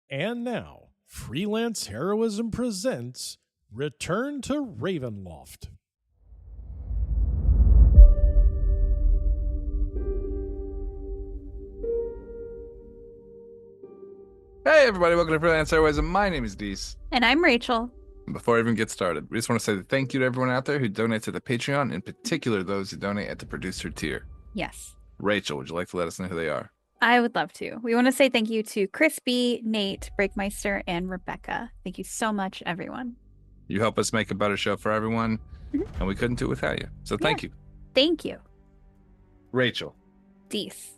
And now, Freelance Heroism presents Return to Ravenloft. Hey everybody, welcome to Freelance Heroism. My name is Dees. And I'm Rachel. Before I even get started, we just want to say thank you to everyone out there who donates to the Patreon, in particular those who donate at the producer tier. Yes. Rachel, would you like to let us know who they are? I would love to. We want to say thank you to Crispy, Nate, Breakmeister, and Rebecca. Thank you so much, everyone. You help us make a better show for everyone, and we couldn't do it without you. So thank you. Thank you. Rachel. Dees.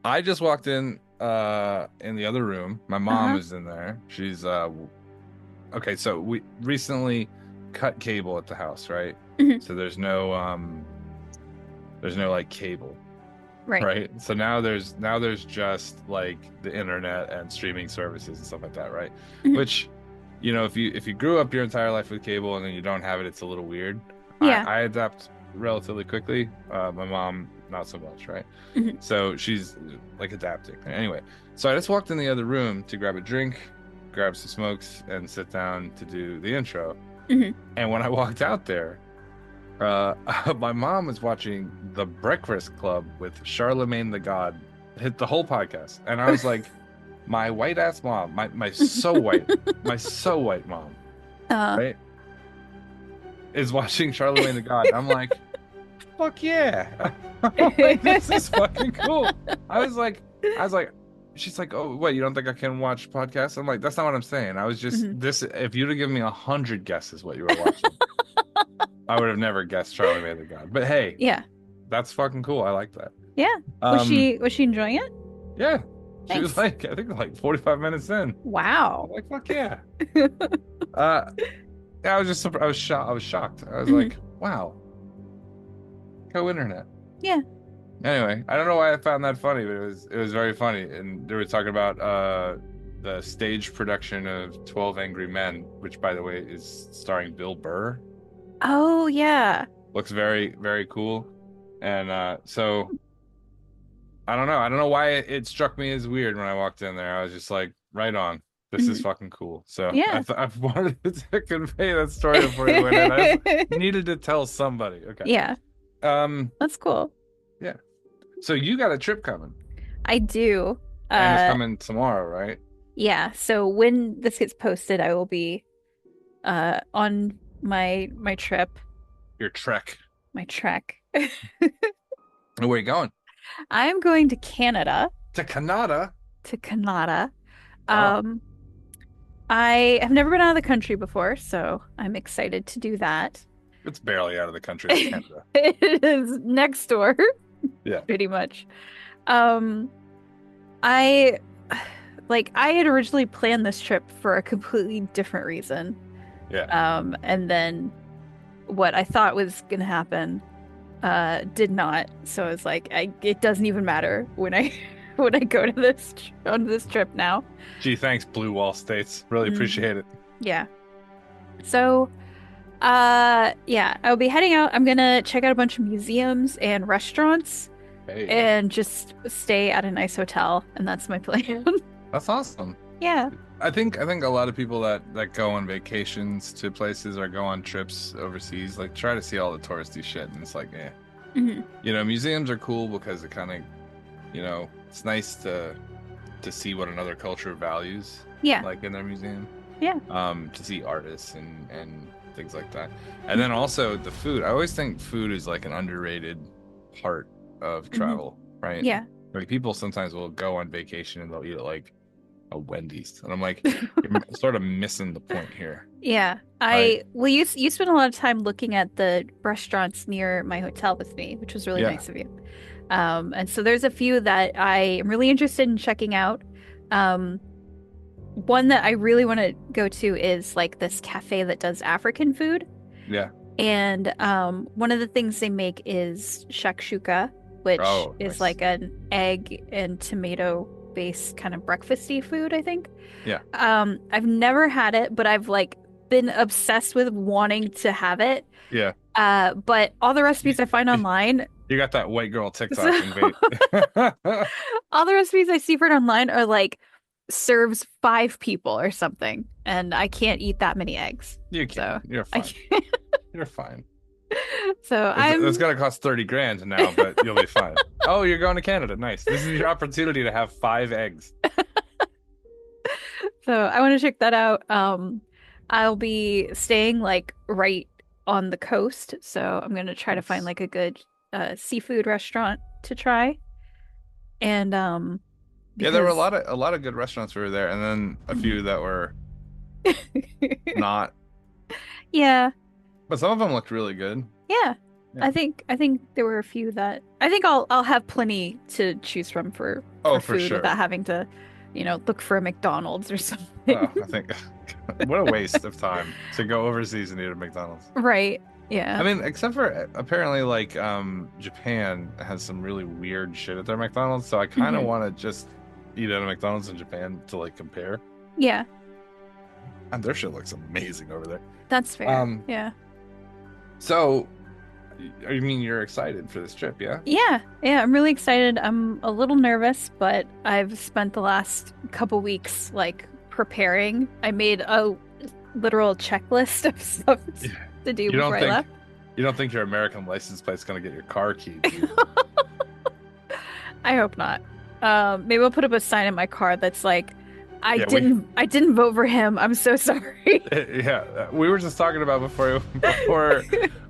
I just walked in the other room. My mom is in there. She's okay, so we recently cut cable at the house, right? So there's no like cable. Right. So now there's just like the internet and streaming services and stuff like that, right? Which, you know, if you grew up your entire life with cable and then you don't have it, it's a little weird. Yeah. I adapt relatively quickly. My mom not so much, right? So she's like adapting. Anyway, so I just walked in the other room to grab a drink, grab some smokes, and sit down to do the intro. And when I walked out there, my mom was watching The Breakfast Club with Charlemagne the God, hit the whole podcast, and I was like, my white ass mom, my so white mom, right, is watching Charlemagne the God. I'm like, fuck yeah, like, this is fucking cool. I was like, she's like, oh, what, you don't think I can watch podcasts? I'm like, that's not what I'm saying. I was just this. If you'd have given me 100 guesses what you were watching, I would have never guessed Charlemagne the God. But hey, yeah, that's fucking cool. I like that. Yeah. Was she enjoying it? Yeah. She Thanks. was like, I think like 45 minutes in. Wow. I'm like, fuck yeah. I was shocked. I was like, wow. Go internet. Yeah. Anyway, I don't know why I found that funny, but it was very funny. And they were talking about the stage production of 12 Angry Men, which by the way is starring Bill Burr. Oh yeah. Looks very, very cool. And so I don't know why it struck me as weird when I walked in there. I was just like, right on. This is fucking cool. So yeah. I've wanted to convey that story before you went in. I needed to tell somebody. Okay. Yeah. That's cool. Yeah. So you got a trip coming. I do. And it's coming tomorrow, right? Yeah. So when this gets posted, I will be on my trip. Your trek. My trek. Where are you going? I'm going to Canada. To Canada? To Canada. Oh. I have never been out of the country before, so I'm excited to do that. It's barely out of the country, Canada. It is next door. Yeah. Pretty much. I had originally planned this trip for a completely different reason. Yeah. And then what I thought was gonna happen did not. So it's like it doesn't even matter when I go to on this trip now. Gee, thanks, Blue Wall States. Really appreciate it. Yeah. So yeah, I'll be heading out. I'm gonna check out a bunch of museums and restaurants and just stay at a nice hotel, and that's my plan. That's awesome. Yeah. I think a lot of people that go on vacations to places or go on trips overseas like try to see all the touristy shit, and it's like, you know, museums are cool because it kind of, you know, it's nice to see what another culture values. Yeah. Like in their museum. Yeah. To see artists and things like that. And then also the food. I always think food is like an underrated part of travel, right? Yeah. Like people sometimes will go on vacation and they'll eat at like a Wendy's, and I'm like, you're sort of missing the point here. Yeah. You spent a lot of time looking at the restaurants near my hotel with me, which was really nice of you. And so there's a few that I am really interested in checking out. One that I really want to go to is like this cafe that does African food. Yeah. And one of the things they make is shakshuka, which is like an egg and tomato based kind of breakfasty food, I think. Yeah. I've never had it, but I've like been obsessed with wanting to have it. Yeah. But all the recipes I find online. You got that white girl TikTok all the recipes I see for it online are like serves 5 people or something, and I can't eat that many eggs. You can. So You're I fine. can't. You're fine. So It's gonna cost 30 grand now, but you'll be fine. Oh, you're going to Canada. Nice. This is your opportunity to have 5 eggs. So I want to check that out. I'll be staying like right on the coast, so I'm gonna try to find like a good seafood restaurant to try. And Yeah, there were because a lot of good restaurants over there, and then a few that were not. yeah, But some of them looked really good. yeah. Yeah. I think there were a few that I think I'll have plenty to choose from for For food sure. without having to, look for a McDonald's or something. Oh, I think what a waste of time to go overseas and eat at McDonald's. Right. Yeah. I mean, except for apparently like Japan has some really weird shit at their McDonald's, so I kind of want to just eat at a McDonald's in Japan to like compare. Yeah. And their shit looks amazing over there. That's fair. Yeah. So, I mean, you're excited for this trip, yeah? Yeah. Yeah. I'm really excited. I'm a little nervous, but I've spent the last couple weeks like preparing. I made a literal checklist of stuff to do before I left. You don't think your American license plate's gonna get your car keyed? I hope not. Maybe I'll put up a sign in my car that's like, I didn't vote for him. I'm so sorry. Yeah, we were just talking about before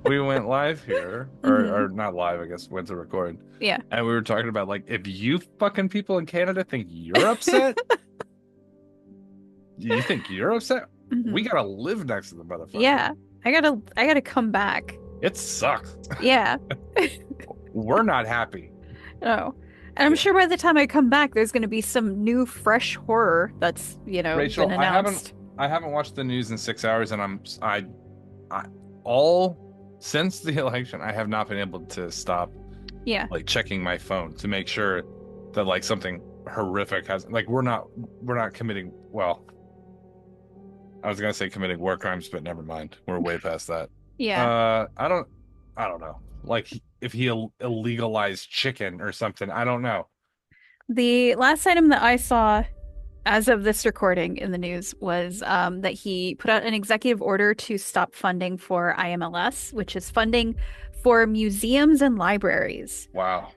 we went live here, or not live, I guess, went to record. Yeah. And we were talking about like, if you fucking people in Canada think you're upset, you think you're upset? We gotta live next to the motherfucker. Yeah, I gotta come back. It sucks. Yeah. We're not happy. No. And I'm sure by the time I come back, there's going to be some new, fresh horror that's, Rachel, been announced. I haven't watched the news in 6 hours, and I all since the election, I have not been able to stop. Yeah. Like checking my phone to make sure that like something horrific has like we're not committing. Well, I was gonna say committing war crimes, but never mind. We're way past that. Yeah. I don't know. Like if he illegalized chicken or something, I don't know. The last item that I saw as of this recording in the news was that he put out an executive order to stop funding for IMLS, which is funding for museums and libraries. Wow.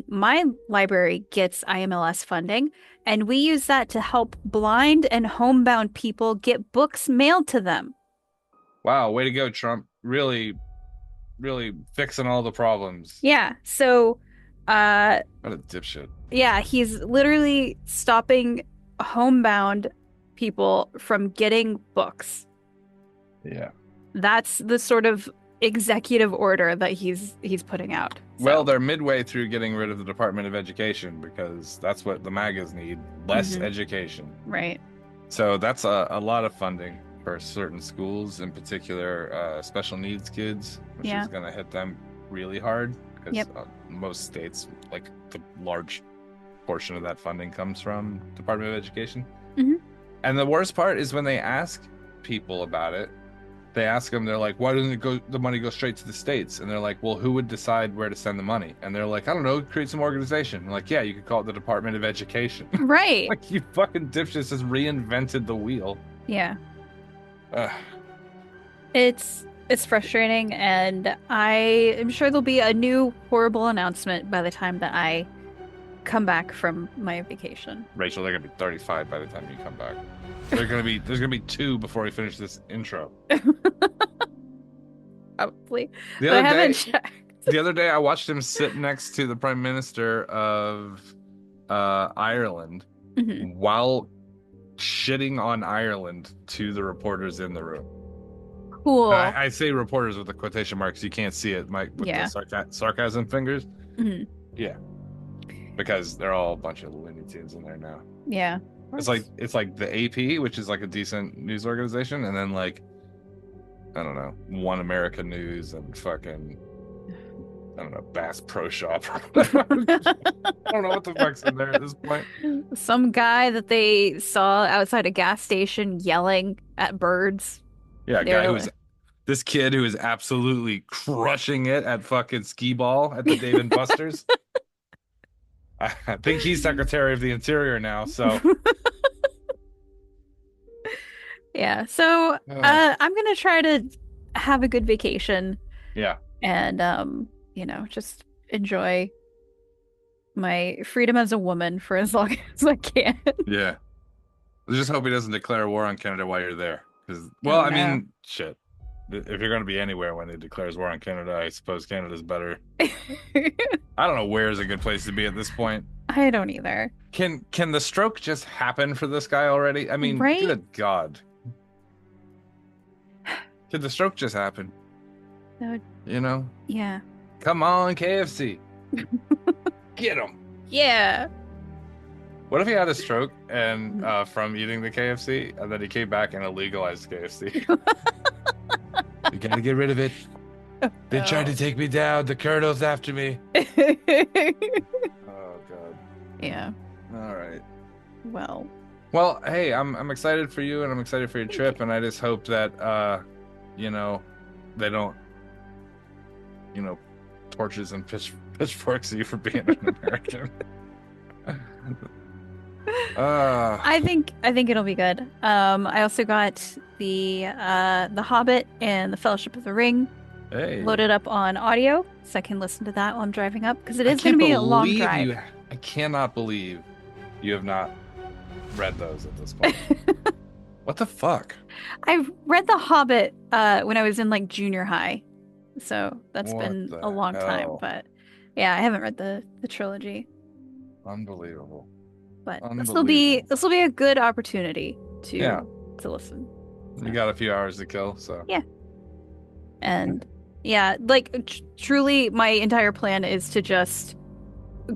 My library gets IMLS funding, and we use that to help blind and homebound people get books mailed to them. Wow, way to go, Trump. Really, really fixing all the problems. Yeah, so what a dipshit. Yeah, he's literally stopping homebound people from getting books. Yeah. That's the sort of executive order that he's putting out. So. Well, they're midway through getting rid of the Department of Education because that's what the MAGAs need, less education. Right. So that's a lot of funding for certain schools, in particular special needs kids, which is going to hit them really hard because most states, like the large portion of that funding comes from Department of Education. And the worst part is when they ask people about it, they ask them, they're like, why doesn't the money go straight to the states? And they're like, well, who would decide where to send the money? And they're like, I don't know, create some organization. I'm like, yeah, you could call it the Department of Education. Right. Like, you fucking dipshits just reinvented the wheel. Yeah. It's frustrating, and I am sure there'll be a new horrible announcement by the time that I come back from my vacation. Rachel, they're gonna be 35 by the time you come back. There's gonna be 2 before we finish this intro. Probably. I haven't checked. The other day I watched him sit next to the Prime Minister of Ireland while shitting on Ireland to the reporters in the room. Cool. I say reporters with the quotation marks. You can't see it, Mike, with the sarcasm fingers. Yeah. Because they're all a bunch of Looney Tunes in there now. Yeah. It's like the AP, which is like a decent news organization, and then like I don't know, One America News and fucking I don't know, Bass Pro Shop. I don't know what the fuck's in there at this point. Some guy that they saw outside a gas station yelling at birds. Yeah, this kid who is absolutely crushing it at fucking skee ball at the Dave & Buster's. I think he's Secretary of the Interior now, so Yeah. So I'm gonna try to have a good vacation Yeah. and just enjoy my freedom as a woman for as long as I can. Yeah. I just hope he doesn't declare war on Canada while you're there. Because, well, Oh I no. mean, shit. If you're going to be anywhere when he declares war on Canada, I suppose Canada's better. I don't know where's a good place to be at this point. I don't either. Can the stroke just happen for this guy already? I mean, Right? good God. Could the stroke just happen? No, You know? yeah. Come on, KFC. Get him. Yeah. What if he had a stroke and from eating the KFC, and then he came back and illegalized KFC? You gotta get rid of it. They tried to take me down. The Colonel's after me. Oh God. Yeah. All right. Well, hey, I'm excited for you, and I'm excited for your trip, and I just hope that they don't torches and pitchforks you for being an American. I think it'll be good. I also got the Hobbit and the Fellowship of the Ring loaded up on audio, so I can listen to that while I'm driving up because it is going to be a long drive. I cannot believe you have not read those at this point. What the fuck? I've read the Hobbit when I was in like junior high, so that's been a long time. But yeah, I haven't read the trilogy. Unbelievable. But this will be a good opportunity to listen. So. You got a few hours to kill, so yeah. And yeah, like truly, my entire plan is to just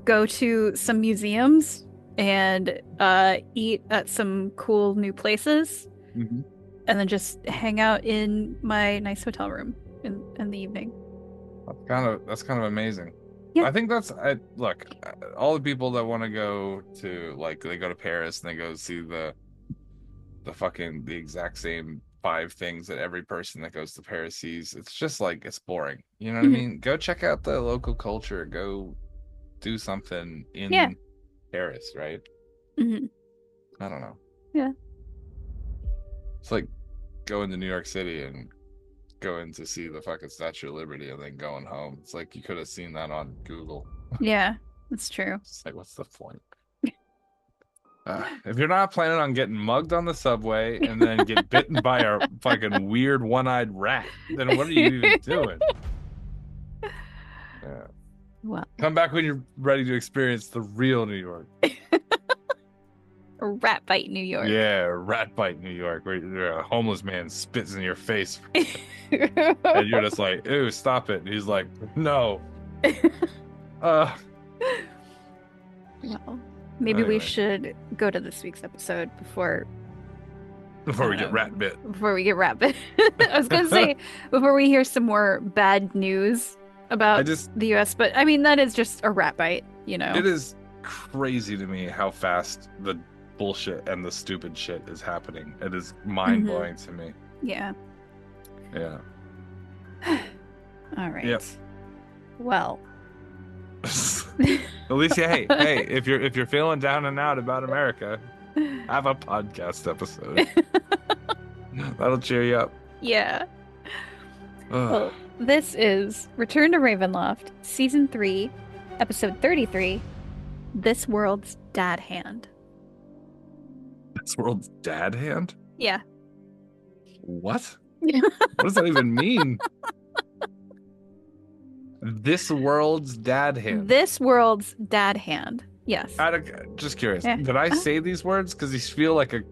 go to some museums and eat at some cool new places, and then just hang out in my nice hotel room in the evening. That's kind of amazing. Yeah. I think look, all the people that want to go to, like, they go to Paris and they go see the exact same 5 things that every person that goes to Paris sees. It's just like, it's boring. You know what I mean? Go check out the local culture. Go do something in Paris, right? I don't know. Yeah. It's like going to New York City and going to see the fucking Statue of Liberty and then going home. It's like you could have seen that on Google. Yeah, that's true. It's like, what's the point? If you're not planning on getting mugged on the subway and then get bitten by a fucking weird one-eyed rat, then what are you even doing? Yeah. Well, come back when you're ready to experience the real New York. Rat bite New York. Yeah, rat bite New York, where a homeless man spits in your face. And you're just like, ew, stop it. And he's like, no. Well, maybe we should go to this week's episode before we get rat bit. Before we get rat bit. I was going to say, before we hear some more bad news about the U.S., but I mean, that is just a rat bite, you know? It is crazy to me how fast the bullshit and the stupid shit is happening. It is mind-blowing to me. Yeah. Yeah. All right. Yep. Well. Alicia, hey, if you're feeling down and out about America, have a podcast episode. That'll cheer you up. Yeah. Well, this is Return to Ravenloft, Season 3, Episode 33, This World's Dad Hand. This World's Dad Hand? Yeah. What? What does that even mean? This World's Dad Hand. This World's Dad Hand. Yes. Just curious. Yeah. Did I say these words? Because these feel like a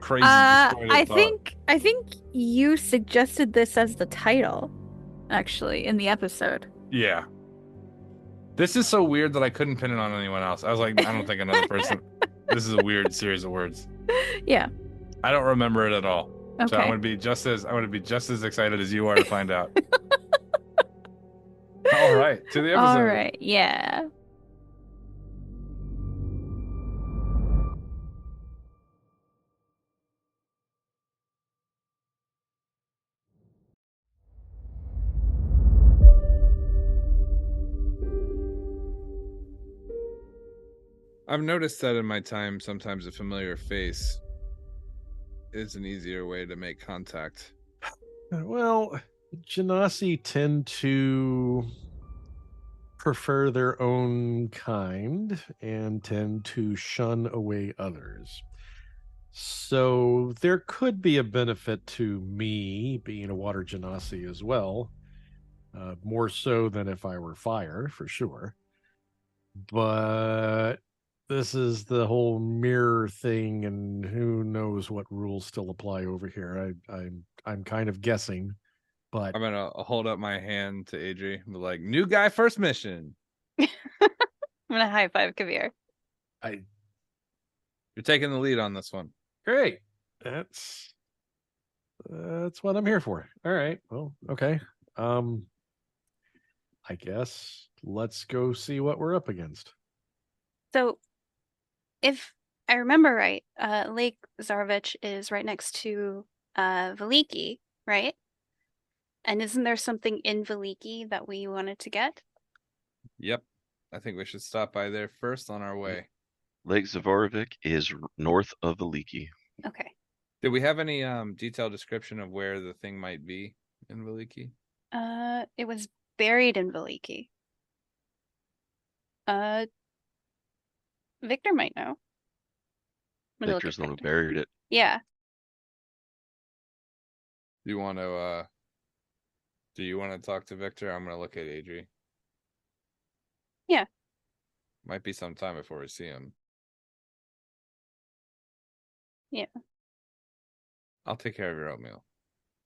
crazy. I think you suggested this as the title, actually, in the episode. Yeah. This is so weird that I couldn't pin it on anyone else. I was like, I don't think another person. This is a weird series of words. Yeah. I don't remember it at all. Okay. So I'm gonna be just as excited as you are to find out. All right, to the episode. All right, yeah. I've noticed that in my time, sometimes a familiar face is an easier way to make contact? Well, Genasi tend to prefer their own kind and tend to shun away others. So there could be a benefit to me being a water genasi as well, more so than if I were fire, for sure. But this is the whole mirror thing, and who knows what rules still apply over here. I'm kind of guessing, but I'm gonna hold up my hand to Adrie and be like, "New guy, first mission." I'm gonna high five Kavir. You're taking the lead on this one. Great. That's what I'm here for. All right. Well, okay. I guess let's go see what we're up against. So, if I remember right, Lake Zarvich is right next to Veliki, right? And isn't there something in Veliki that we wanted to get? Yep. I think we should stop by there first on our way. Lake Zavorovik is north of Veliki. Okay. Did we have any detailed description of where the thing might be in Veliki? It was buried in Veliki. Victor might know. I'm gonna look Victor's at the one who Victor. buried it. Yeah. Do you want to talk to Victor? I'm gonna look at Adrie. Yeah. Might be some time before we see him. Yeah. I'll take care of your oatmeal.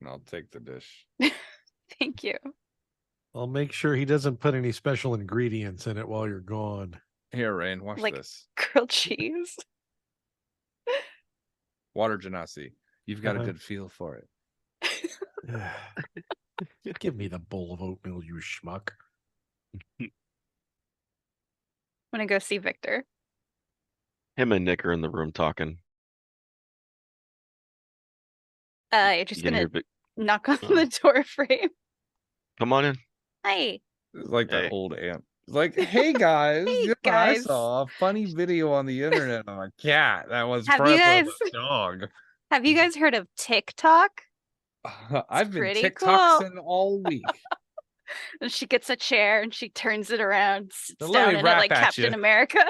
And I'll take the dish. Thank you. I'll make sure he doesn't put any special ingredients in it while you're gone. Here, Rayne, watch Like this. grilled cheese. Water genasi. You've got a Uh-huh. good feel for it. Give me the bowl of oatmeal, you schmuck. I'm gonna go see Victor. Him and Nick are in the room talking. You're You just can gonna hear Vic. knock on Oh. the door frame. Come on in. Hi. It's like that Hey. old aunt. It's like, hey guys, Hey, guess what I guys. saw a funny video on the internet of a cat that was Have friends you with guys- a dog. Have you guys heard of TikTok? I've been pretty TikToking all week. And she gets a chair and she turns it around, sits Now let down me in it rap like at Captain you. America.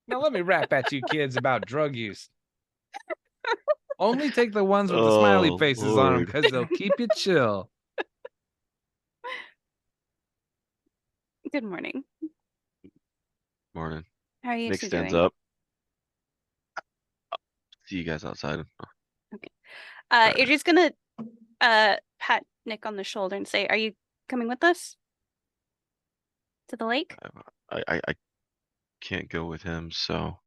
Now let me rap at you kids about drug use. Only take the ones with the smiley Oh, faces on them Lord. because they'll keep you chill. Good morning. Morning. How are you Nick two stands doing? up. See you guys outside. Adrie's gonna pat Nick on the shoulder and say, "Are you coming with us to the lake?" I can't go with him, so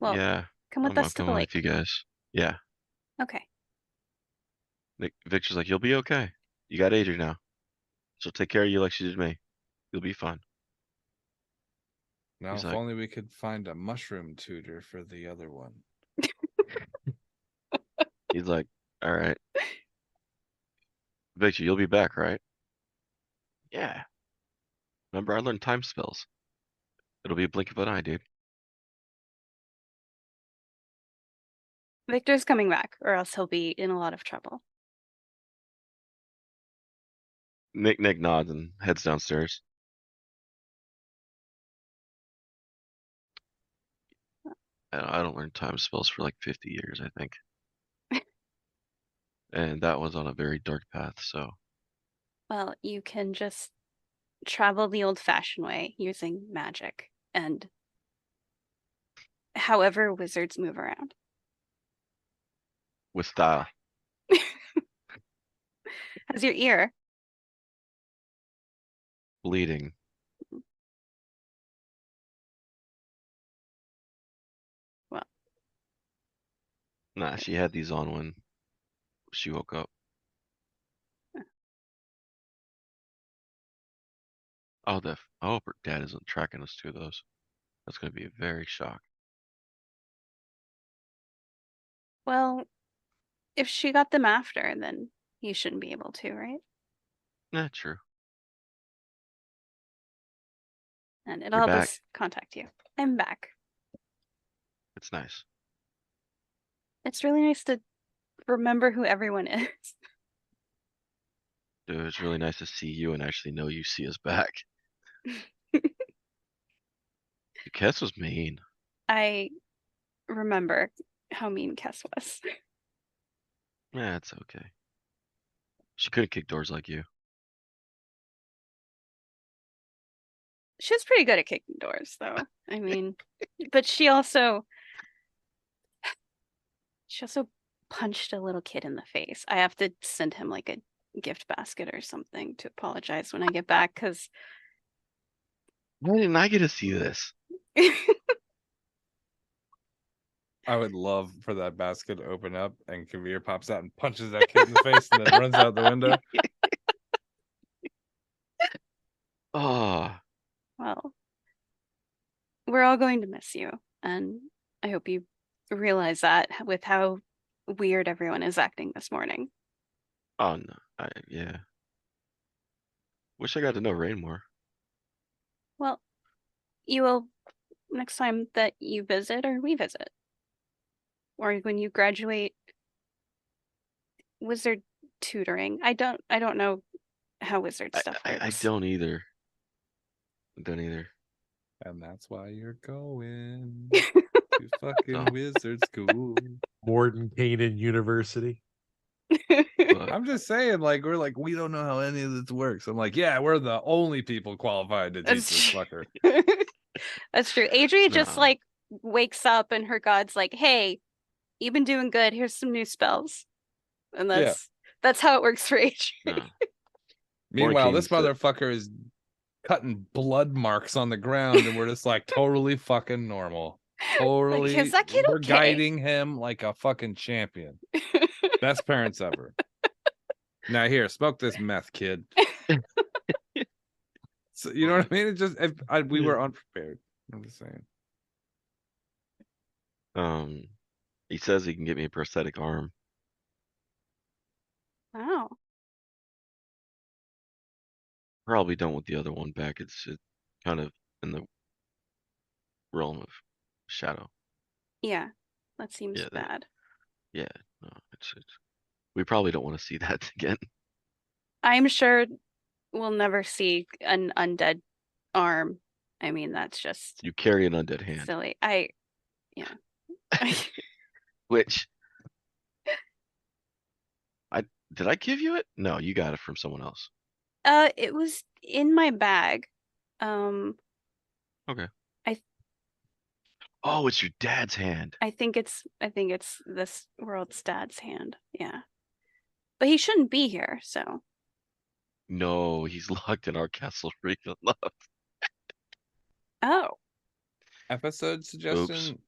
Well, yeah. come with I'm us to the coming lake. with you guys. Yeah. Okay. Victor's like, you'll be okay. You got Adrie now. She'll take care of you like she did me. You'll be fine. Now, He's if like- only we could find a mushroom tutor for the other one. He's like, all right. Victor, you'll be back, right? Yeah. Remember, I learned time spells. It'll be a blink of an eye, dude. Victor's coming back, or else he'll be in a lot of trouble. Nick nods and heads downstairs. I don't learn time spells for like 50 years, I think. And that was on a very dark path, so Well, you can just travel the old-fashioned way using magic and however wizards move around. with style. How's your ear? Bleeding. Well. Nah, she had these on when she woke up. Oh, I hope her dad isn't tracking us to those. That's going to be a very shock. Well, if she got them after, then he shouldn't be able to, right? Nah, true. And it'll You're help back. us contact you. I'm back. It's nice. It's really nice to remember who everyone is. Dude, it's really nice to see you and actually know you see us back. Kess was mean. I remember how mean Kess was. Yeah, it's okay. She couldn't kick doors like you. She was pretty good at kicking doors, though. I mean, but she also punched a little kid in the face. I have to send him like a gift basket or something to apologize when I get back, because Why didn't I get to see this? I would love for that basket to open up and Kavir pops out and punches that kid in the face and then runs out the window. Oh, well, we're all going to miss you, and I hope you realize that with how weird everyone is acting this morning. oh no. Yeah. Wish I got to know Rain more. Well, you will next time that you visit or we visit. Or when you graduate wizard tutoring. I don't know how wizard stuff I works. don't either. I don't either. And that's why you're going to fucking No. wizard school. Mordenkainen University. But I'm just saying, like, we're like, we don't know how any of this works. I'm like, yeah, we're the only people qualified to teach this fucker. That's true. Adrie just No. like wakes up and her god's like, hey, you've been doing good. Here's some new spells. And that's how it works for Adrie. No. Meanwhile, this Mordenkainen's motherfucker is cutting blood marks on the ground, and we're just like totally fucking normal. Totally, Like, is that kid we're okay? guiding him like a fucking champion. Best parents ever. Now here, smoke this meth, kid. So, you know what I mean? It just we were unprepared. I'm just saying. He says he can get me a prosthetic arm. Wow. Probably don't want the other one back. It's kind of in the realm of shadow. Yeah, that seems Yeah, bad. Yeah, no, it's we probably don't want to see that again. I'm sure we'll never see an undead arm. I mean, that's just You carry an undead hand, silly. Yeah. which did I give you it? No, you got it from someone else. It was in my bag. Okay. I Oh, it's your dad's hand. I think it's this world's dad's hand. Yeah. But he shouldn't be here, so. No, he's locked in our castle Ravenloft. Oh. Episode suggestion.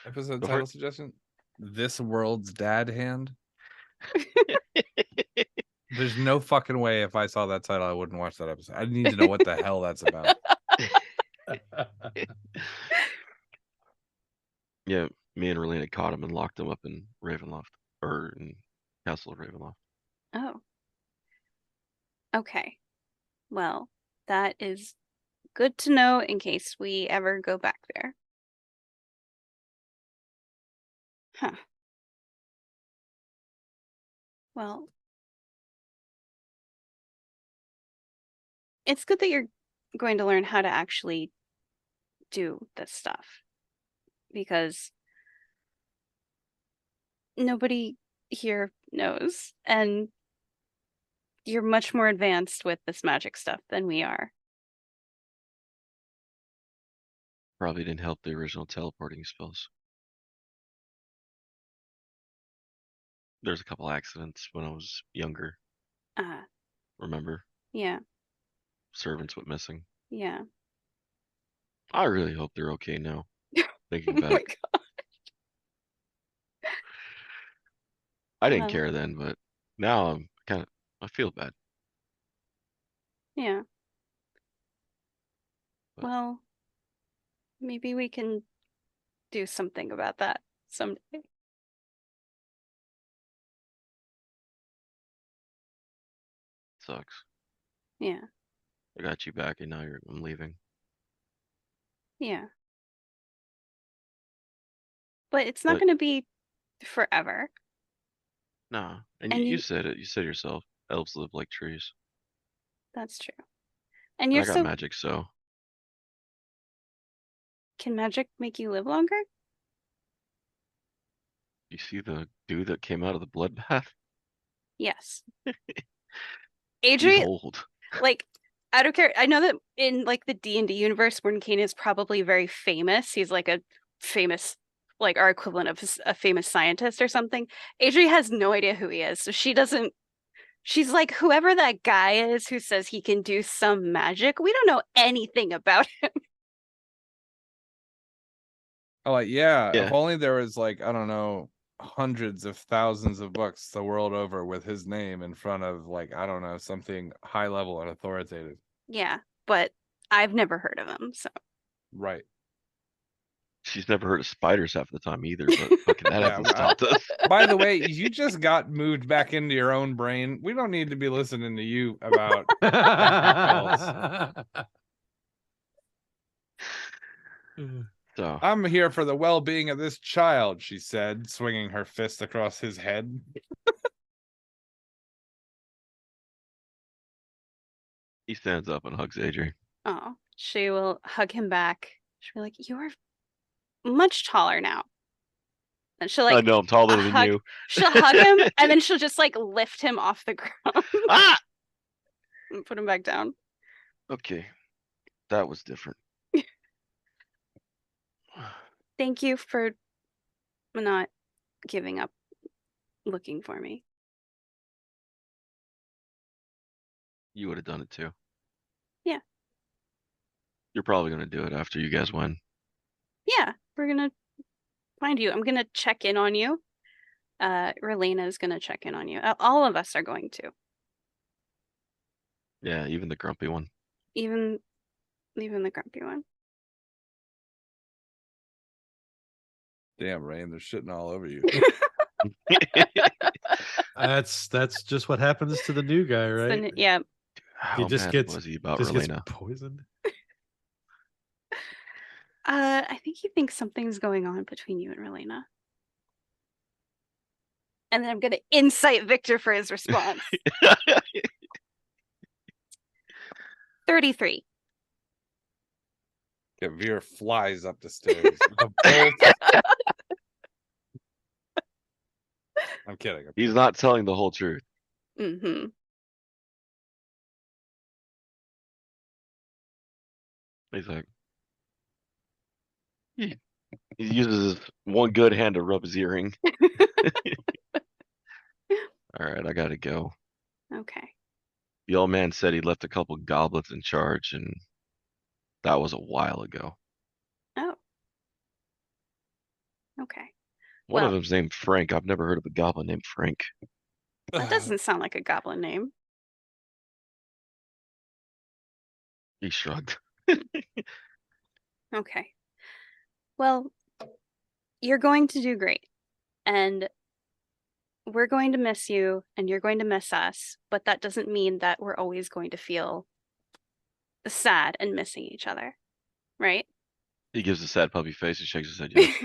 Episode Go for title it. suggestion. This world's dad hand. There's no fucking way if I saw that title I wouldn't watch that episode. I need to know what the hell that's about. Yeah, me and Relena caught him and locked him up in Ravenloft, or in Castle Ravenloft. Oh. Okay. Well, that is good to know in case we ever go back there. Huh. Well, it's good that you're going to learn how to actually do this stuff, because nobody here knows, and you're much more advanced with this magic stuff than we are. Probably didn't help the original teleporting spells. There's a couple accidents when I was younger. Remember? Yeah. Servants went missing. Yeah. I really hope they're okay now. Thinking Oh back. my God. I didn't care then, but now I feel bad. Yeah. But Well, maybe we can do something about that someday. sucks. Yeah. I got you back and now I'm leaving. Yeah. But it's not going to be forever. No, and And you said it. You said yourself. Elves live like trees. That's true. And And you're I got so... magic, so Can magic make you live longer? you see the dude that came out of the bloodbath? Yes. He's Adrie, old. like, out of character, I know that in like the D&D universe, Mordenkainen is probably very famous. He's like a famous, like our equivalent of a famous scientist or something. Adrie has no idea who he is, so she doesn't. She's like, whoever that guy is who says he can do some magic, we don't know anything about him. Oh, like, yeah, if Yeah. only there was like, I don't know, hundreds of thousands of books the world over with his name in front of, like, I don't know, something high level and authoritative. Yeah, but I've never heard of him, so. Right. She's never heard of spiders half the time either, but fucking that hasn't stopped us. By the way, you just got moved back into your own brain. We don't need to be listening to you about So I'm here for the well-being of this child, she said, swinging her fist across his head. he stands up and hugs Adrie. Oh, she will hug him back. She'll be like, "You are much taller now." And she'll like, I know I'm taller than you. She'll hug him and then she'll just like lift him off the ground. Ah! And put him back down. Okay. That was different. Thank you for not giving up looking for me. You would have done it too. Yeah. You're probably gonna do it after you guys win. Yeah, we're gonna find you. I'm gonna check in on you. Relena is gonna check in on you. All of us are going to. Yeah, even the grumpy one. Even the grumpy one. Damn, Rayne, they're shitting all over you. That's just what happens to the new guy, right? Yeah. How just mad gets- was he about Just gets Relena? poisoned. I think he thinks something's going on between you and Relena. And then I'm gonna incite Victor for his response. 33. Yeah, Veer flies up the stairs. The bolt. I'm kidding. He's not telling the whole truth. Mm-hmm. He's like, he uses his one good hand to rub his earring. All right, I gotta go. Okay. The old man said he left a couple goblins in charge, and that was a while ago. Oh. Okay. One Well, of them's named Frank. I've never heard of a goblin named Frank. that doesn't sound like a goblin name. He shrugged. Okay. Well, you're going to do great. And we're going to miss you and you're going to miss us, but that doesn't mean that we're always going to feel sad and missing each other. Right? He gives a sad puppy face and shakes his head. Yes.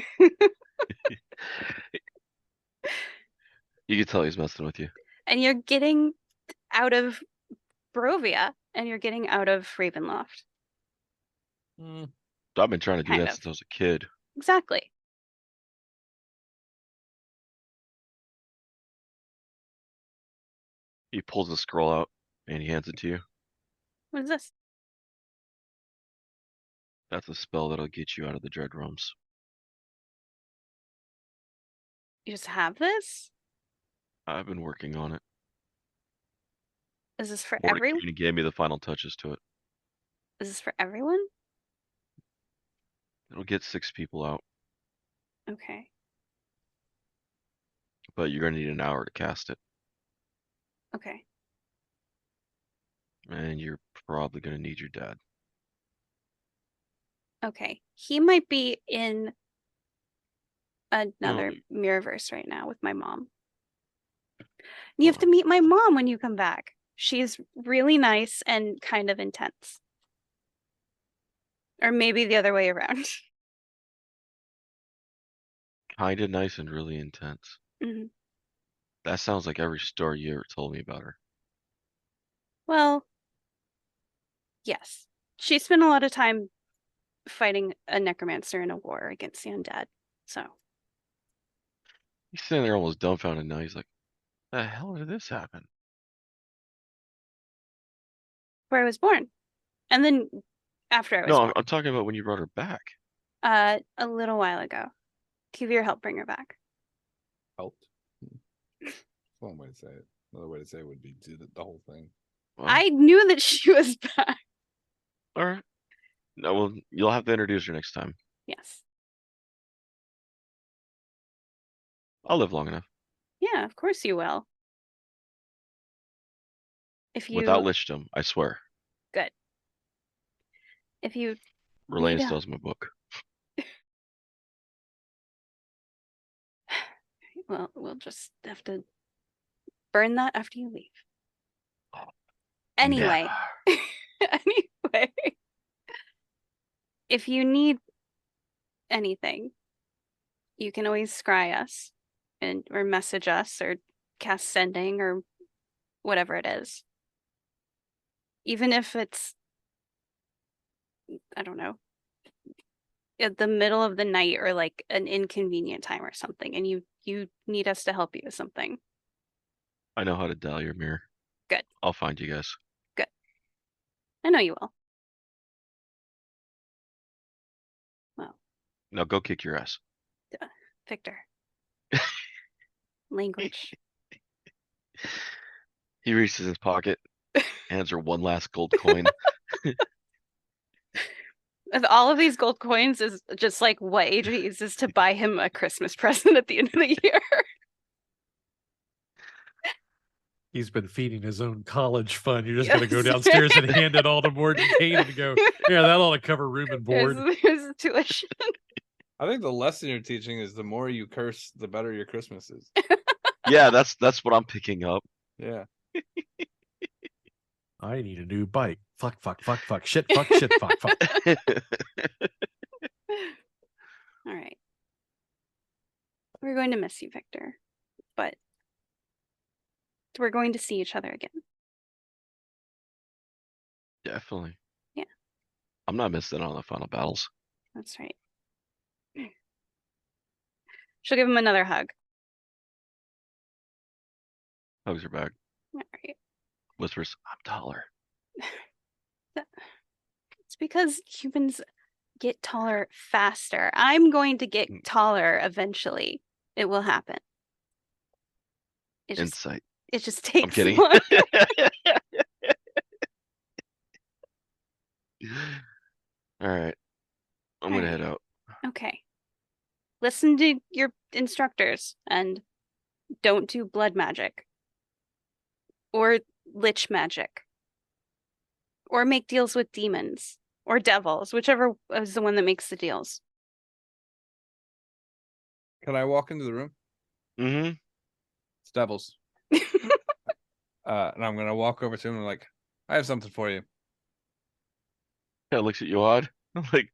You can tell he's messing with you. And you're getting out of Barovia and you're getting out of Ravenloft. I've been trying to do Kind that of. since I was a kid. Exactly. He pulls the scroll out and he hands it to you. What is this? That's a spell that'll get you out of the Dread Realms. You just have this? I've been working on it. Is this for Mordenkainen everyone? gave me the final touches to it. Is this for everyone? It'll get 6 people out, Okay. but you're gonna need an hour to cast it. Okay. And you're probably gonna need your dad. Okay. He might be in another Mirrorverse right now with my mom. You have to meet my mom when you come back. She's really nice and kind of intense. Or maybe the other way around. Kinda nice and really intense. Hmm. That sounds like every story you ever told me about her. Well, yes. She spent a lot of time fighting a necromancer in a war against the undead. So, He's sitting there almost dumbfounded now. He's like, the hell did this happen? where I was born. And then after I was No, born, I'm talking about when you brought her back. a little while ago. Kuvir helped bring her back. Helped. That's one way to say it. Another way to say it would be do the whole thing. Well, I knew that she was back. all right. No, well, you'll have to introduce her next time. Yes. I'll live long enough. Yeah, of course you will. If you Without lichdom, I swear. good. If you Relay need still has my book. well, we'll just have to burn that after you leave. Anyway. Anyway. If you need anything, you can always scry us or message us or cast sending or whatever it is. Even if it's, I don't know, at the middle of the night or like an inconvenient time or something, and you need us to help you with something. I know how to dial your mirror. Good. I'll find you guys. Good. I know you will. Well, Now go kick your ass. Victor. Language. He reaches his pocket, hands her one last gold coin. All of these gold coins is just like what Adrie uses to buy him a Christmas present at the end of the year. He's been feeding his own college fund. You're just Yes. going to go downstairs and hand it all to Morgan Kane and go, yeah, that ought to cover room and board. Here's tuition. I think the lesson you're teaching is the more you curse, the better your Christmas is. Yeah, that's what I'm picking up. Yeah. I need a new bike. Fuck, fuck, fuck, fuck, shit, fuck, shit, fuck, fuck. All right. We're going to miss you, Victor, but we're going to see each other again. Definitely. Yeah. I'm not missing on the final battles. That's right. She'll give him another hug. Hugs her back. All right. Whispers, I'm taller. It's because humans get taller faster. I'm going to get taller eventually. It will happen. Insight. It just takes I'm kidding. longer. All right. I'm going to head out. Okay. Listen to your instructors and don't do blood magic. Or lich magic. Or make deals with demons. Or devils, whichever is the one that makes the deals. Can I walk into the room? Mm-hmm. It's devils. And I'm gonna walk over to him and like, I have something for you. Yeah, looks at you odd. I'm like,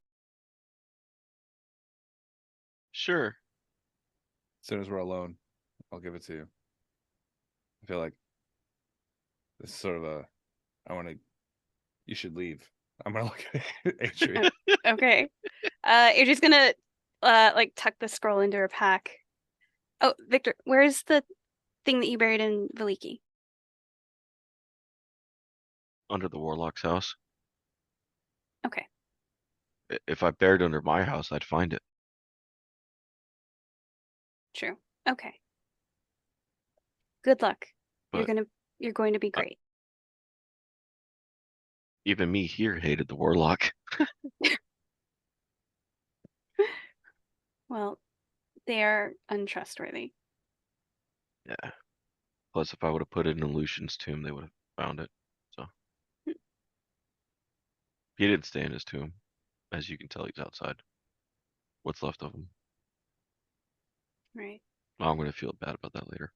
sure. As soon as we're alone, I'll give it to you. I feel like this is sort of you should leave. I'm gonna look at Adrie. Okay. Adrie's gonna like tuck the scroll into her pack. Oh, Victor, where's the thing that you buried in Veliki? Under the warlock's house. Okay. If I buried under my house, I'd find it. True. Okay. Good luck. But You're going to be great. even me here hated the warlock. Well, they are untrustworthy. Yeah. Plus, if I would have put it in Lucian's tomb, they would have found it. So he didn't stay in his tomb. As you can tell, he's outside. What's left of him. Right. Oh, I'm going to feel bad about that later.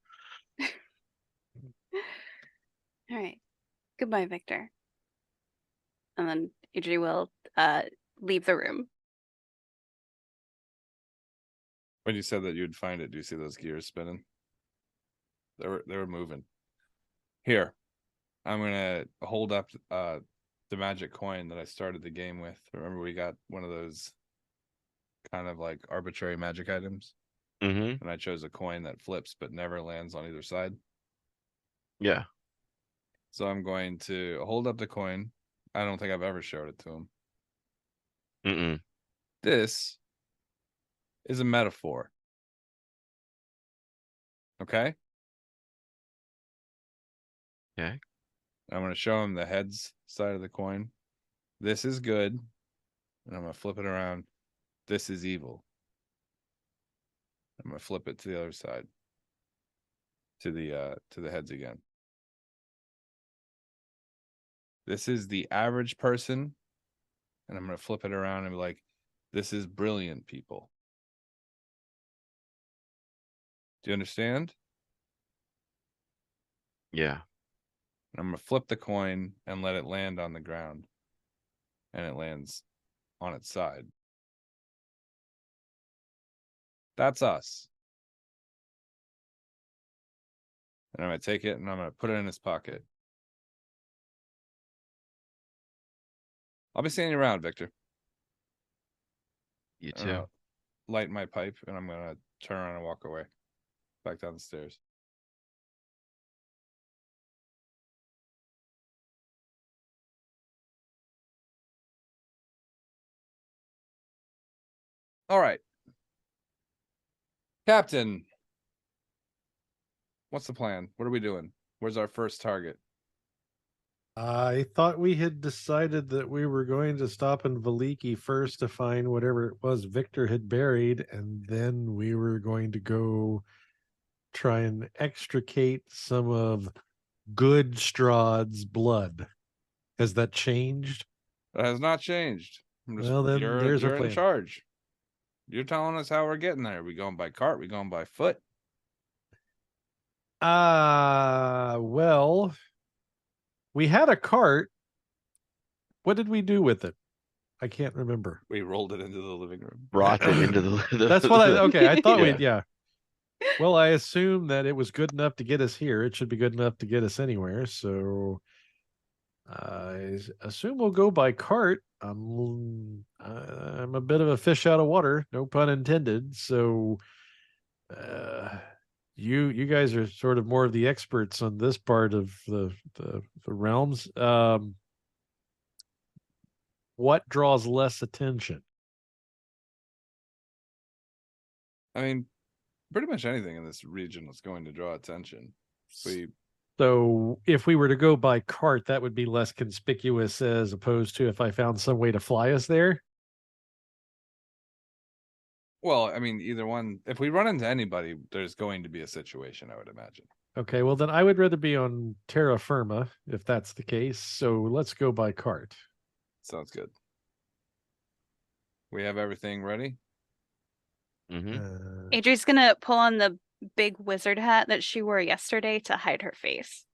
All right. Goodbye, Victor. And then Adrie will leave the room. When you said that you'd find it, do you see those gears spinning? They were moving. Here, I'm gonna hold up the magic coin that I started the game with. Remember, we got one of those kind of like arbitrary magic items, Mm-hmm. and I chose a coin that flips but never lands on either side. Yeah. So I'm going to hold up the coin. I don't think I've ever showed it to him. Mm-mm. This is a metaphor. Okay? Okay. I'm going to show him the heads side of the coin. This is good. And I'm going to flip it around. This is evil. I'm going to flip it to the other side. To the heads again. This is the average person. And I'm going to flip it around and be like, this is brilliant people. Do you understand? Yeah. I'm going to flip the coin and let it land on the ground. And it lands on its side. That's us. And I'm going to take it and I'm going to put it in his pocket. I'll be seeing you around, Victor. You I'm too. gonna light my pipe and I'm going to turn around and walk away. Back down the stairs. All right. Captain, what's the plan? What are we doing? Where's our first target? I thought we had decided that we were going to stop in Valiki first to find whatever it was Victor had buried, and then we were going to go try and extricate some of Good Strahd's blood. Has that changed? It has not changed. Well, then there's our you're in plan. charge. You're telling us how we're getting there. We going by cart? We going by foot? Well, we had a cart. What did we do with it? I can't remember. We rolled it into the living room. Brought it into the That's what I thought Yeah. yeah. Well, I assume that it was good enough to get us here. It should be good enough to get us anywhere. So I assume we'll go by cart. I'm a bit of a fish out of water, no pun intended. So you guys are sort of more of the experts on this part of the realms. What draws less attention? I mean, pretty much anything in this region is going to draw attention. So if we were to go by cart, that would be less conspicuous as opposed to if I found some way to fly us there. Well, I mean, either one. If we run into anybody, there's going to be a situation, I would imagine. Okay, well then I would rather be on terra firma if that's the case. So let's go by cart. Sounds good. We have everything ready. Mm-hmm. Adrie's gonna pull on the big wizard hat that she wore yesterday to hide her face.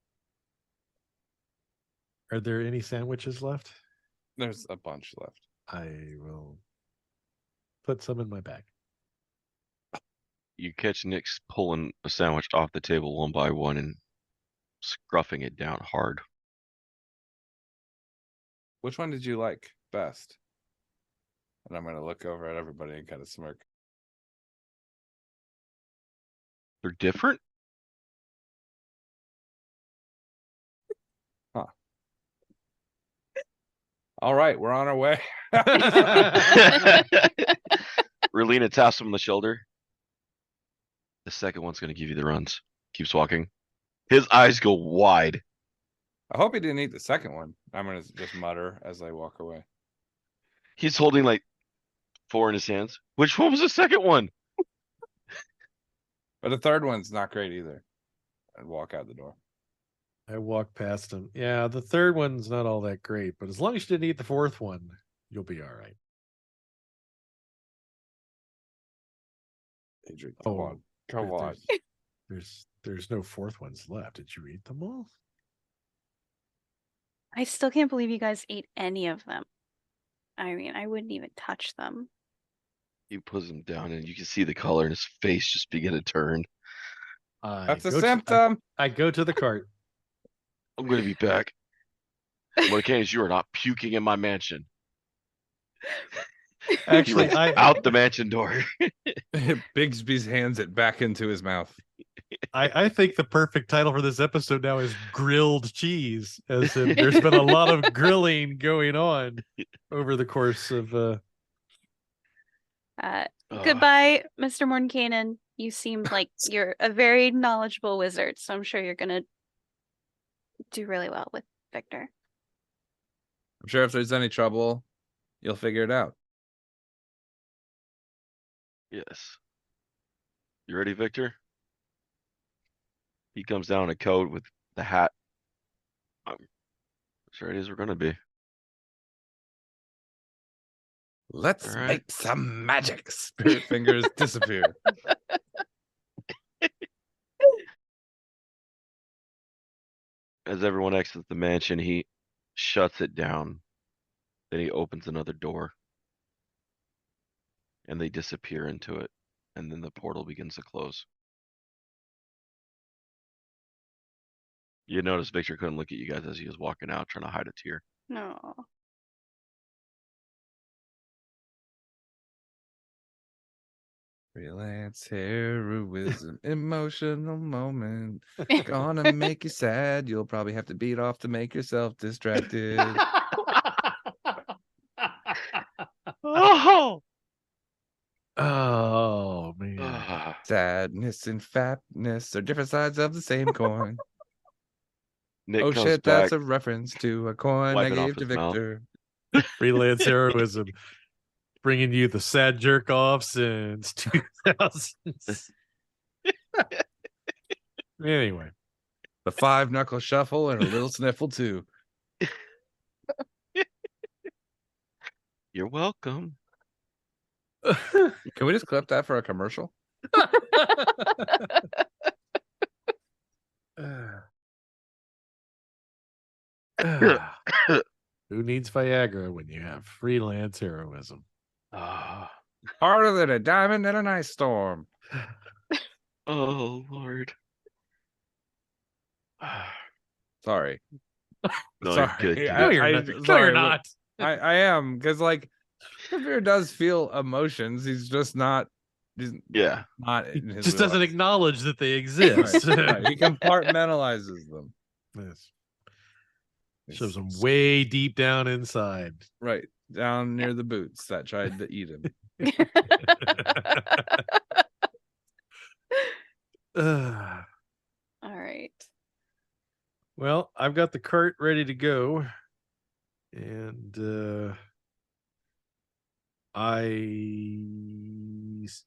Are there any sandwiches left? There's a bunch left. I will put some in my bag. You catch Nick's pulling a sandwich off the table one by one and scruffing it down hard. Which one did you like best? And I'm going to look over at everybody and kind of smirk. They're different? Huh. All right, we're on our way. Relina taps him on the shoulder. The second one's going to give you the runs. Keeps walking. His eyes go wide. I hope he didn't eat the second one. I'm going to just mutter as I walk away. He's holding like 4 in his hands. Which one was the second one? But the third one's not great either. And walk out the door. I walk past him. Yeah, the third one's not all that great, but as long as you didn't eat the fourth one, you'll be all right. Adrie, come on. Come on. There's no fourth ones left. Did you eat them all? I still can't believe you guys ate any of them. I mean, I wouldn't even touch them. He puts him down, and you can see the color in his face just begin to turn. That's a symptom. I go to the cart. I'm going to be back. Mordenkainen, you are not puking in my mansion. Actually, out the mansion door. Bigsby's hands it back into his mouth. I think the perfect title for this episode now is Grilled Cheese, as in there's been a lot of grilling going on over the course of Goodbye, Mr. Mordenkainen. You seem like you're a very knowledgeable wizard, so I'm sure you're gonna do really well with Victor. I'm sure if there's any trouble, you'll figure it out. Yes. You ready, Victor? He comes down in a coat with the hat. As ready as we're gonna be. Let's make some magic. Spirit fingers disappear. As everyone exits the mansion, he shuts it down. Then he opens another door. And they disappear into it. And then the portal begins to close. You notice Victor couldn't look at you guys as he was walking out, trying to hide a tear. No. Freelance heroism, emotional moment. Gonna make you sad. You'll probably have to beat off to make yourself distracted. oh man. Sadness and fatness are different sides of the same coin. Nick oh comes shit, back, that's a reference to a coin I wiping off gave to his mouth. Victor. Freelance heroism, bringing you the sad jerk off since 2000s. Anyway, The 5-knuckle shuffle and a little sniffle too. You're welcome. Can we just clip that for a commercial? Who needs Viagra when you have freelance heroism? Harder than a diamond in an ice storm. Oh Lord. Sorry. No, Sorry. you're good. No, you're not. I am, because like Victor does feel emotions. He's just not. He's not. He in his just doesn't wheelhouse. acknowledge that they exist. Right. He compartmentalizes them. Yes. Shows them way deep down inside. Right. Down near the boots that tried to eat him. All right. Well, I've got the cart ready to go. And I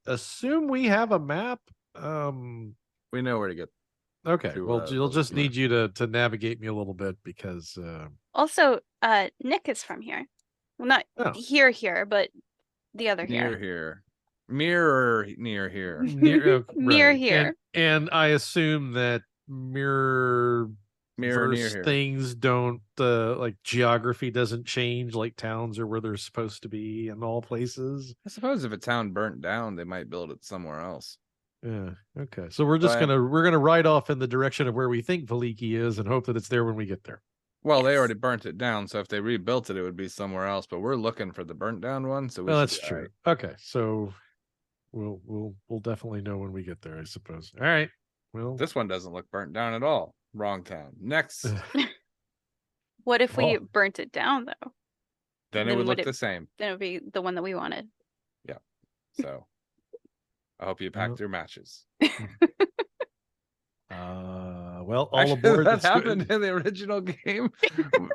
assume we have a map. We know where to get. Okay. To, well, you'll just need you to navigate me a little bit because Also, Nick is from here. Well, not here, but the other near here. Mirror near here. near Near here. And I assume that mirror near here. things don't like geography doesn't change, like towns are where they're supposed to be in all places. I suppose if a town burnt down, they might build it somewhere else. Yeah. Okay. So we're just gonna ride off in the direction of where we think Valiki is and hope that it's there when we get there. Well, they already burnt it down, so if they rebuilt it, it would be somewhere else. But we're looking for the burnt down one, so that's true. Right. Okay, so we'll definitely know when we get there, I suppose. All right. Well, this one doesn't look burnt down at all. Wrong town. Next. What if we burnt it down though? Then it would look the same. Then it would be the one that we wanted. Yeah. So I hope you packed your matches. Well, all aboard. That happened in the original game.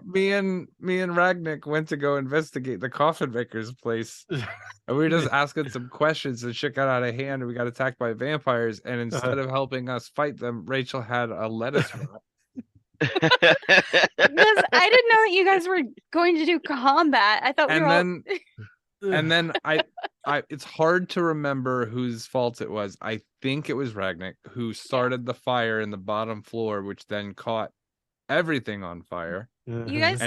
me and Ragnick went to go investigate the coffin maker's place, and we were just asking some questions, and shit got out of hand, and we got attacked by vampires. And instead of helping us fight them, Rachel had a lettuce wrap. Because I didn't know that you guys were going to do combat. I thought and then I it's hard to remember whose fault it was. I think it was Ragnick who started the fire in the bottom floor, which then caught everything on fire. You guys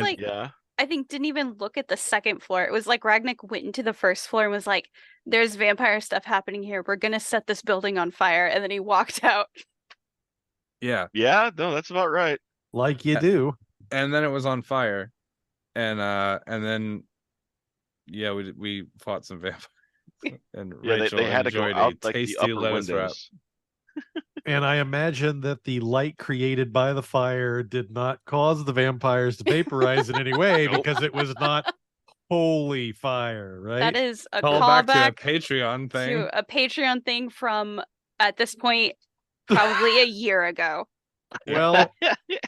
I think didn't even look at the second floor. It was like Ragnick went into the first floor and was like, "There's vampire stuff happening here. We're gonna set this building on fire." And then he walked out. Yeah. Yeah, no, that's about right. Like you do. And then it was on fire. And then yeah, we fought some vampires. And Yeah, Rachel they had to go enjoyed out a like the tasty upper lettuce wrap. windows. And I imagine that the light created by the fire did not cause the vampires to vaporize in any way Nope. because it was not holy fire, right? That is a Call back to a callback Patreon thing. to a Patreon thing from at this point probably a year ago. Well,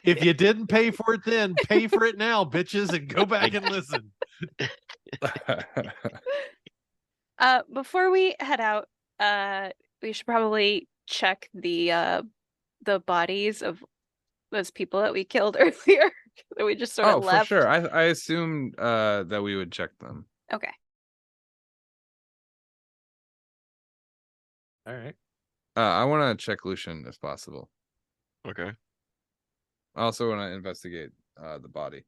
if you didn't pay for it then, pay for it now, bitches, and go back and listen. Before we head out, we should probably check the bodies of those people that we killed earlier that we just sort of left. For sure. I assumed that we would check them. Okay. All right. I want to check Lucian if possible. Okay. I also want to investigate the body.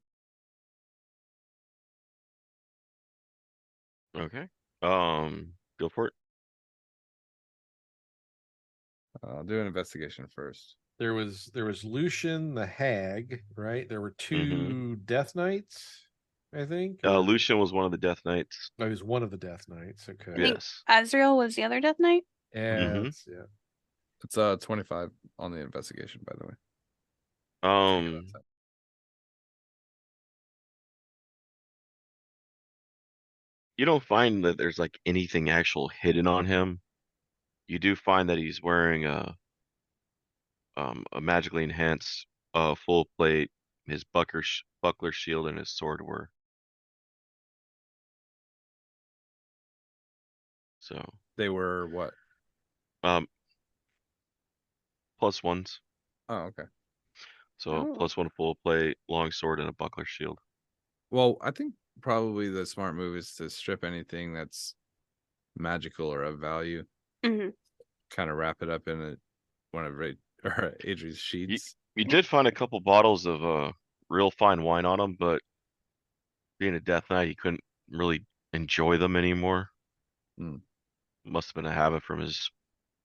Okay. Go for it. I'll do an investigation first. There was Lucian the Hag, right? There were two Death Knights, I think. Lucian was one of the Death Knights. Oh, he was one of the Death Knights. Okay. Yes. Azrael was the other Death Knight? Yeah. It's 25 on the investigation, by the way. You don't find that there's like anything actual hidden on him. You do find that he's wearing a magically enhanced full plate. His buckler shield and his sword were. So they were what? +1s. Oh, okay. So +1 full plate, long sword, and a buckler shield. Well, I think probably the smart move is to strip anything that's magical or of value. Mm-hmm. Kind of wrap it up in one of Adrie's sheets. You did find a couple bottles of real fine wine on him, but being a Death Knight, he couldn't really enjoy them anymore. Must have been a habit from his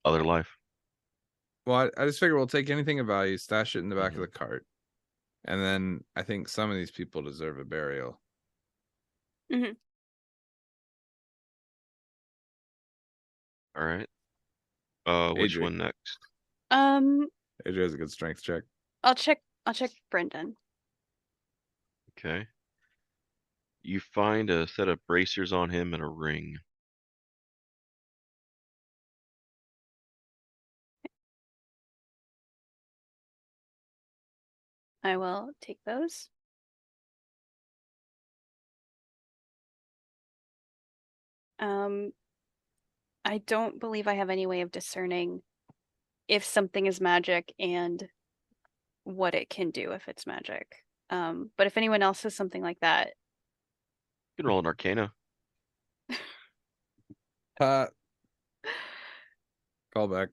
other life. Well, I just figure we'll take anything of value, stash it in the back of the cart. And then I think some of these people deserve a burial. Mm-hmm. All right. Which Adrie. one next? Adrie has a good strength check. I'll check Brendan. Okay. You find a set of bracers on him and a ring. I will take those. I don't believe I have any way of discerning if something is magic and what it can do if it's magic. But if anyone else has something like that, You can roll an Arcana. Call back.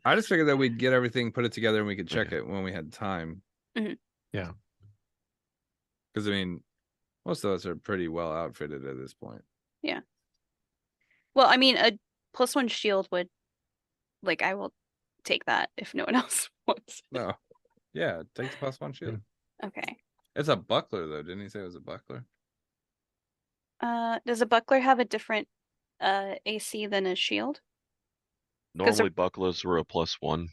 I just figured that we'd get everything, put it together, and we could check it when we had time. Mm-hmm. Yeah. Because, I mean, most of us are pretty well outfitted at this point. Yeah. Well, I mean, a +1 shield would, like, I will take that if no one else wants. No. Yeah, take the +1 shield. Okay. It's a buckler, though. Didn't he say it was a buckler? Does a buckler have a different AC than a shield? Normally, bucklers were a +1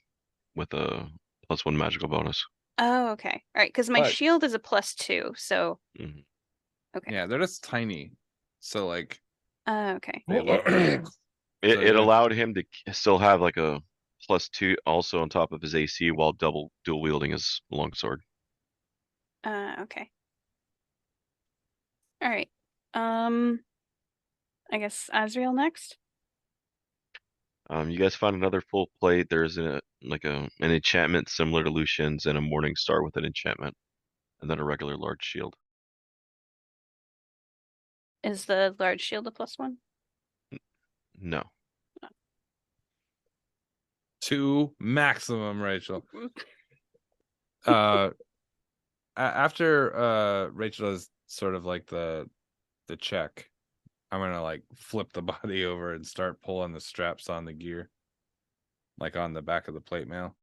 with a +1 magical bonus. Oh, okay. All right, because my shield is a +2, so. Okay. Yeah, they're just tiny. So, like. Okay. It allowed him to still have like a +2 also on top of his AC while dual wielding his longsword. Okay. All right. I guess Azrael next. You guys find another full plate. There's an enchantment similar to Lucian's and a morning star with an enchantment, and then a regular large shield. Is the large shield a +1? No. 2 maximum, Rachel. after Rachel does sort of like the check, I'm gonna like flip the body over and start pulling the straps on the gear, like on the back of the plate mail.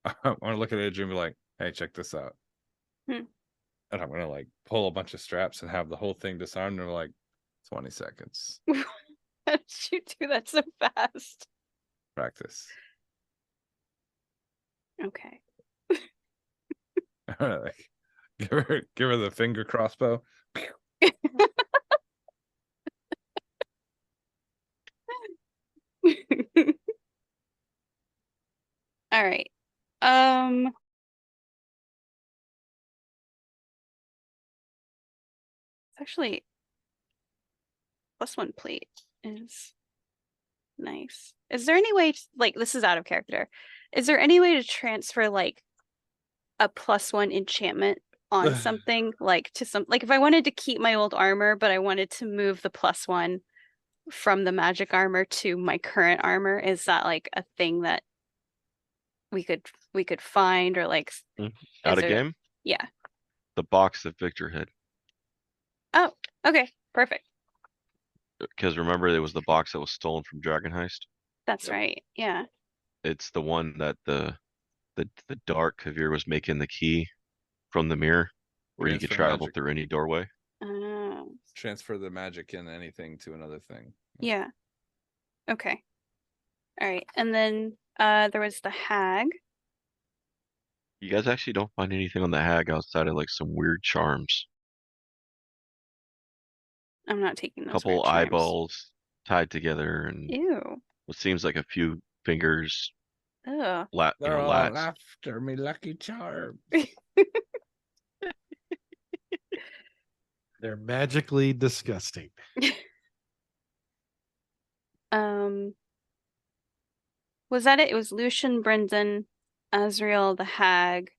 I want to look at Adrie and be like, "Hey, check this out." And I'm gonna like pull a bunch of straps and have the whole thing disarmed in like 20 seconds. How did you do that so fast? Practice. Okay. Like, give her the finger crossbow. All right. Actually, +1 plate is nice. Is there any way to, like, this is out of character. Is there any way to transfer like a +1 enchantment on something, like to some, like if I wanted to keep my old armor, but I wanted to move the +1 from the magic armor to my current armor, is that like a thing that we could find, or like Out is of there, game? yeah. The box that Victor had. Oh, okay, perfect. Because remember, it was the box that was stolen from Dragon Heist. That's right. Yeah. It's the one that the dark Kavir was making the key from the mirror, where you could Transfer travel magic. through any doorway. Transfer the magic in anything to another thing. Yeah. Okay. All right. And then there was the hag. You guys actually don't find anything on the hag outside of like some weird charms. I'm not taking those Couple weird charms. eyeballs tied together and Ew. what seems like a few fingers. Ugh. They're all lats. after me, Lucky Charm. They're magically disgusting. Was that it? It was Lucian, Brendan, Azrael, the hag,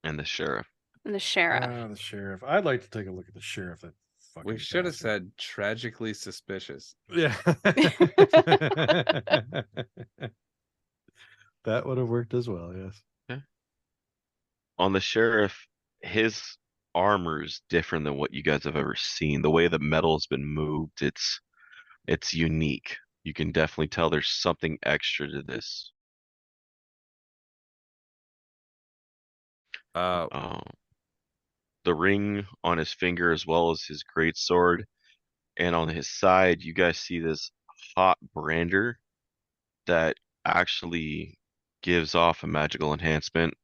And the sheriff. and the sheriff. The sheriff. I'd like to take a look at the sheriff. That fucking We should have bastard. said tragically suspicious. Yeah. That would have worked as well, yes. Okay. On the sheriff, his armor is different than what you guys have ever seen. The way the metal has been moved, it's unique. You can definitely tell there's something extra to this. The ring on his finger, as well as his great sword, and on his side, you guys see this hot brander that actually gives off a magical enhancement,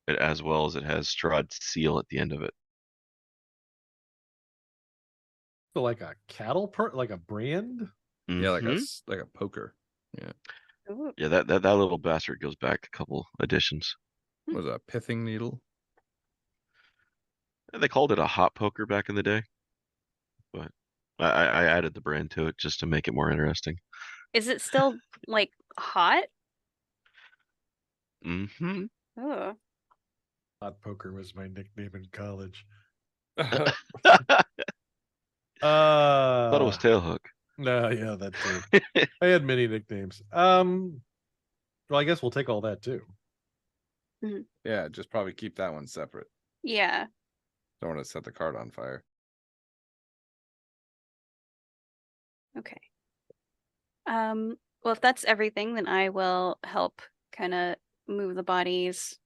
as well as it has Strahd's seal at the end of it. So like a like a brand? Yeah, like a poker. Yeah. Ooh. Yeah, that little bastard goes back a couple editions. Was a pithing needle? They called it a hot poker back in the day, but I added the brand to it just to make it more interesting. Is it still like hot? Mm-hmm. Oh. Hot poker was my nickname in college. Thought it was Tailhook. No, yeah, that too. I had many nicknames. Well, I guess we'll take all that too. Yeah, just probably keep that one separate. Yeah. Don't want to set the card on fire. Okay. Well, if that's everything, then I will help kind of move the bodies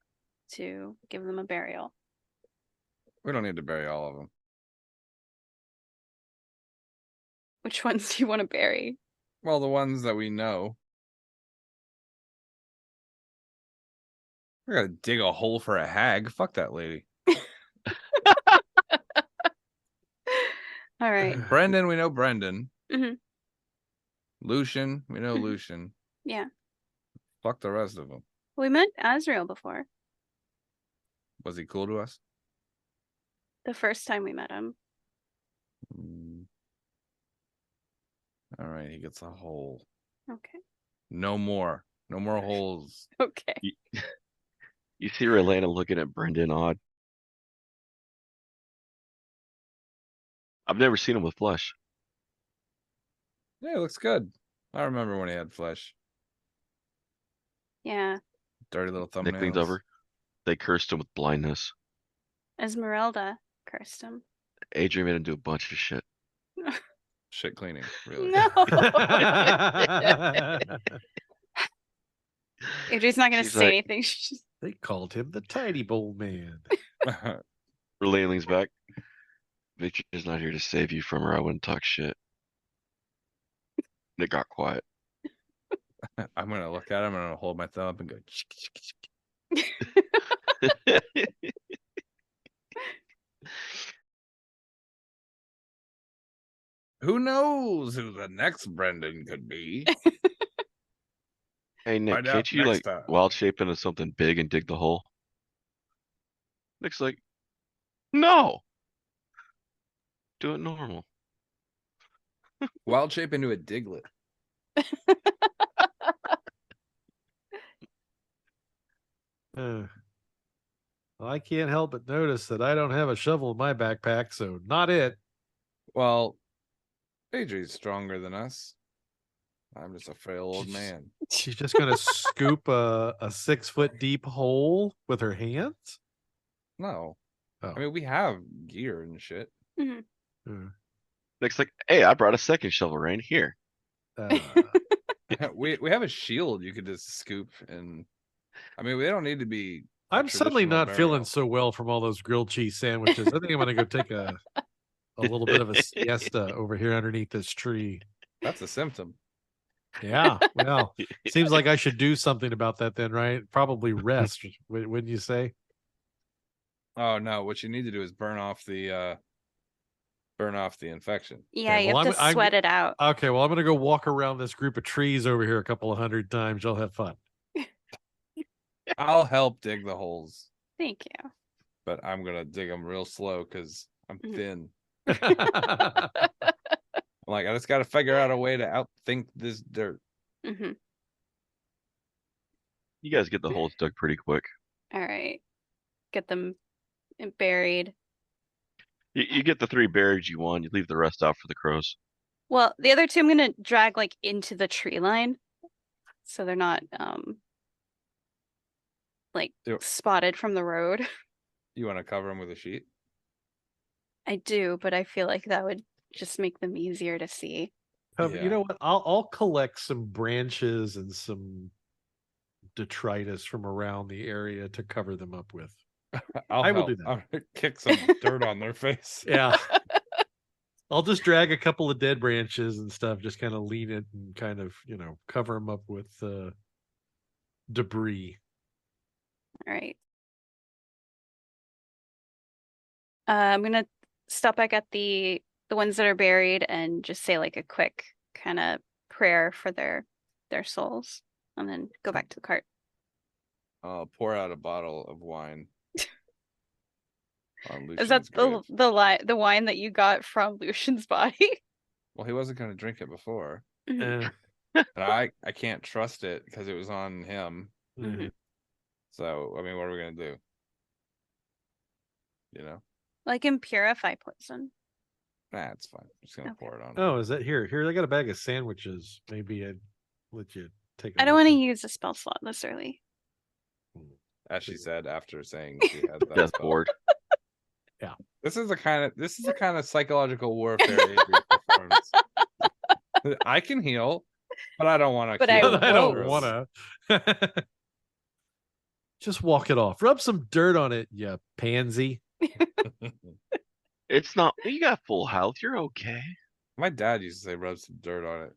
to give them a burial. We don't need to bury all of them. Which ones do you want to bury? Well, the ones that we know. We're gonna dig a hole for a hag. Fuck that lady. All right. Brendan, we know Brendan. Mm-hmm. Lucian, we know Lucian. Yeah. Fuck the rest of them. We met Azrael before. Was he cool to us? The first time we met him. All right, he gets a hole. Okay. No more. No more holes. Okay. You see Relana looking at Brendan odd. I've never seen him with flesh. Yeah, it looks good. I remember when he had flesh. Yeah. Dirty little Nick leans thumbnails. over. They cursed him with blindness. Esmeralda cursed him. Adrie made him do a bunch of shit. Shit cleaning, really. No. Adrie's not going to She's say like- anything. She's just... They called him the Tiny Bowl Man. Relaine leans back. Victor's not here to save you from her. I wouldn't talk shit. Nick got quiet. I'm gonna look at him and I'm gonna hold my thumb up and go. Who knows who the next Brendan could be? Hey Nick, Find out can't you next like time. wild shape into something big and dig the hole? Nick's like, no. Do it normal. Wild shape into a diglet. Well, I can't help but notice that I don't have a shovel in my backpack, so not it. Well, Adrie's stronger than us. I'm just a frail old She's- man. She's just gonna scoop a 6-foot deep hole with her hands. No. Oh. I mean, we have gear and shit. Mhm. Uh, Nick's like, hey, I brought a second shovel, Rain. Here. we have a shield you could just scoop and I mean we don't need to be I'm suddenly traditional not feeling burial. so well from all those grilled cheese sandwiches. I think I'm gonna go take a little bit of a siesta over here underneath this tree. That's a symptom. Yeah, well, seems like I should do something about that then, right? Probably rest, wouldn't you say? Oh no, what you need to do is burn off the infection. Yeah, Okay, you well, have to sweat it out. Okay, well, I'm gonna go walk around this group of trees over here a couple of hundred times. Y'all have fun. I'll help dig the holes, Thank you. but I'm gonna dig them real slow because I'm Mhm. thin. I'm like, I just got to figure out a way to outthink this dirt. Hmm. You guys get the holes dug pretty quick. All right. Get them buried. You get the 3 buried you want. You leave the rest out for the crows. Well, the other 2 I'm gonna drag like into the tree line, so they're not like Yep. spotted from the road. You want to cover them with a sheet? I do, but I feel like that would just make them easier to see. You Yeah. know what? I'll collect some branches and some detritus from around the area to cover them up with. I will help. do that. I'll kick some dirt on their face. Yeah. I'll just drag a couple of dead branches and stuff, just kind of lean it and kind of, cover them up with debris. All right. I'm gonna stop back at the ones that are buried and just say like a quick kind of prayer for their souls, and then go back to the cart. I'll pour out a bottle of wine. on Is that Lucian's grave. the wine that you got from Lucian's body? Well, he wasn't going to drink it before, Eh, and I can't trust it because it was on him. Mhm. So I mean, what are we going to do? You know, Like in purify poison. nah, it's fine. I'm just going to Okay. pour it on. Oh, is that here? Here, I got a bag of sandwiches. Maybe I'd let you take a I don't look want to at- use a spell slot this early. As she said after saying she had that Death spell. board. This is the kind of psychological warfare Adrie performs. I can heal, but I don't want to. But I I don't won't. want to. Just walk it off. Rub some dirt on it, you pansy. It's not. You got full health. You're okay. My dad used to say rub some dirt on it.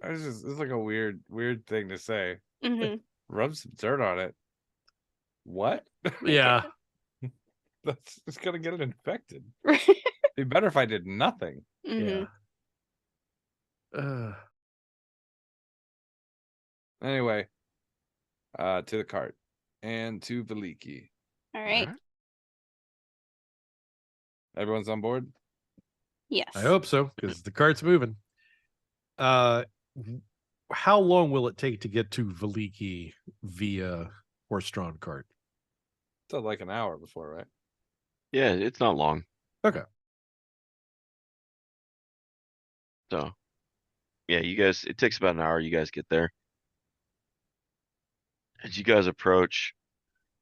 It's like a weird thing to say. Hmm. Rub some dirt on it. What? Yeah. That's it's gonna get it infected. Right. Be better if I did nothing. Mhm. Yeah. Anyway, to the cart and to Veliki. All right. Alright. Everyone's on board. Yes. I hope so, because the cart's moving. How long will it take to get to Veliki via horse-drawn cart? Still like an hour before, right? Yeah, it's not long. Okay. So, yeah, you guys. It takes about an hour. You guys get there. As you guys approach,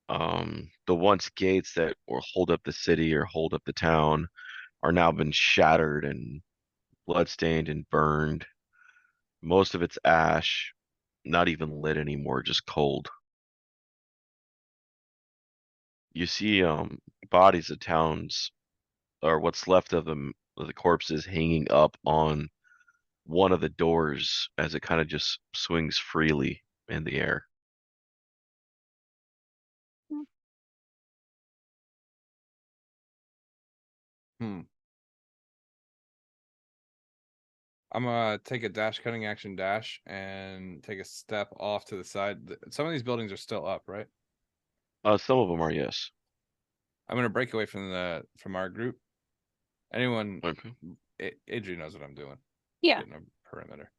the once gates that will hold up the city or hold up the town are now been shattered and bloodstained and burned. Most of it's ash, not even lit anymore, just cold. You see bodies of towns or what's left of them, of the corpses hanging up on one of the doors as it kind of just swings freely in the air. Hmm. I'm gonna take a dash cutting action dash and take a step off to the side. Some of these buildings are still up, right? Some of them are, yes. I'm gonna break away from our group. Anyone, Okay. Adrie knows what I'm doing. Yeah. Getting a perimeter.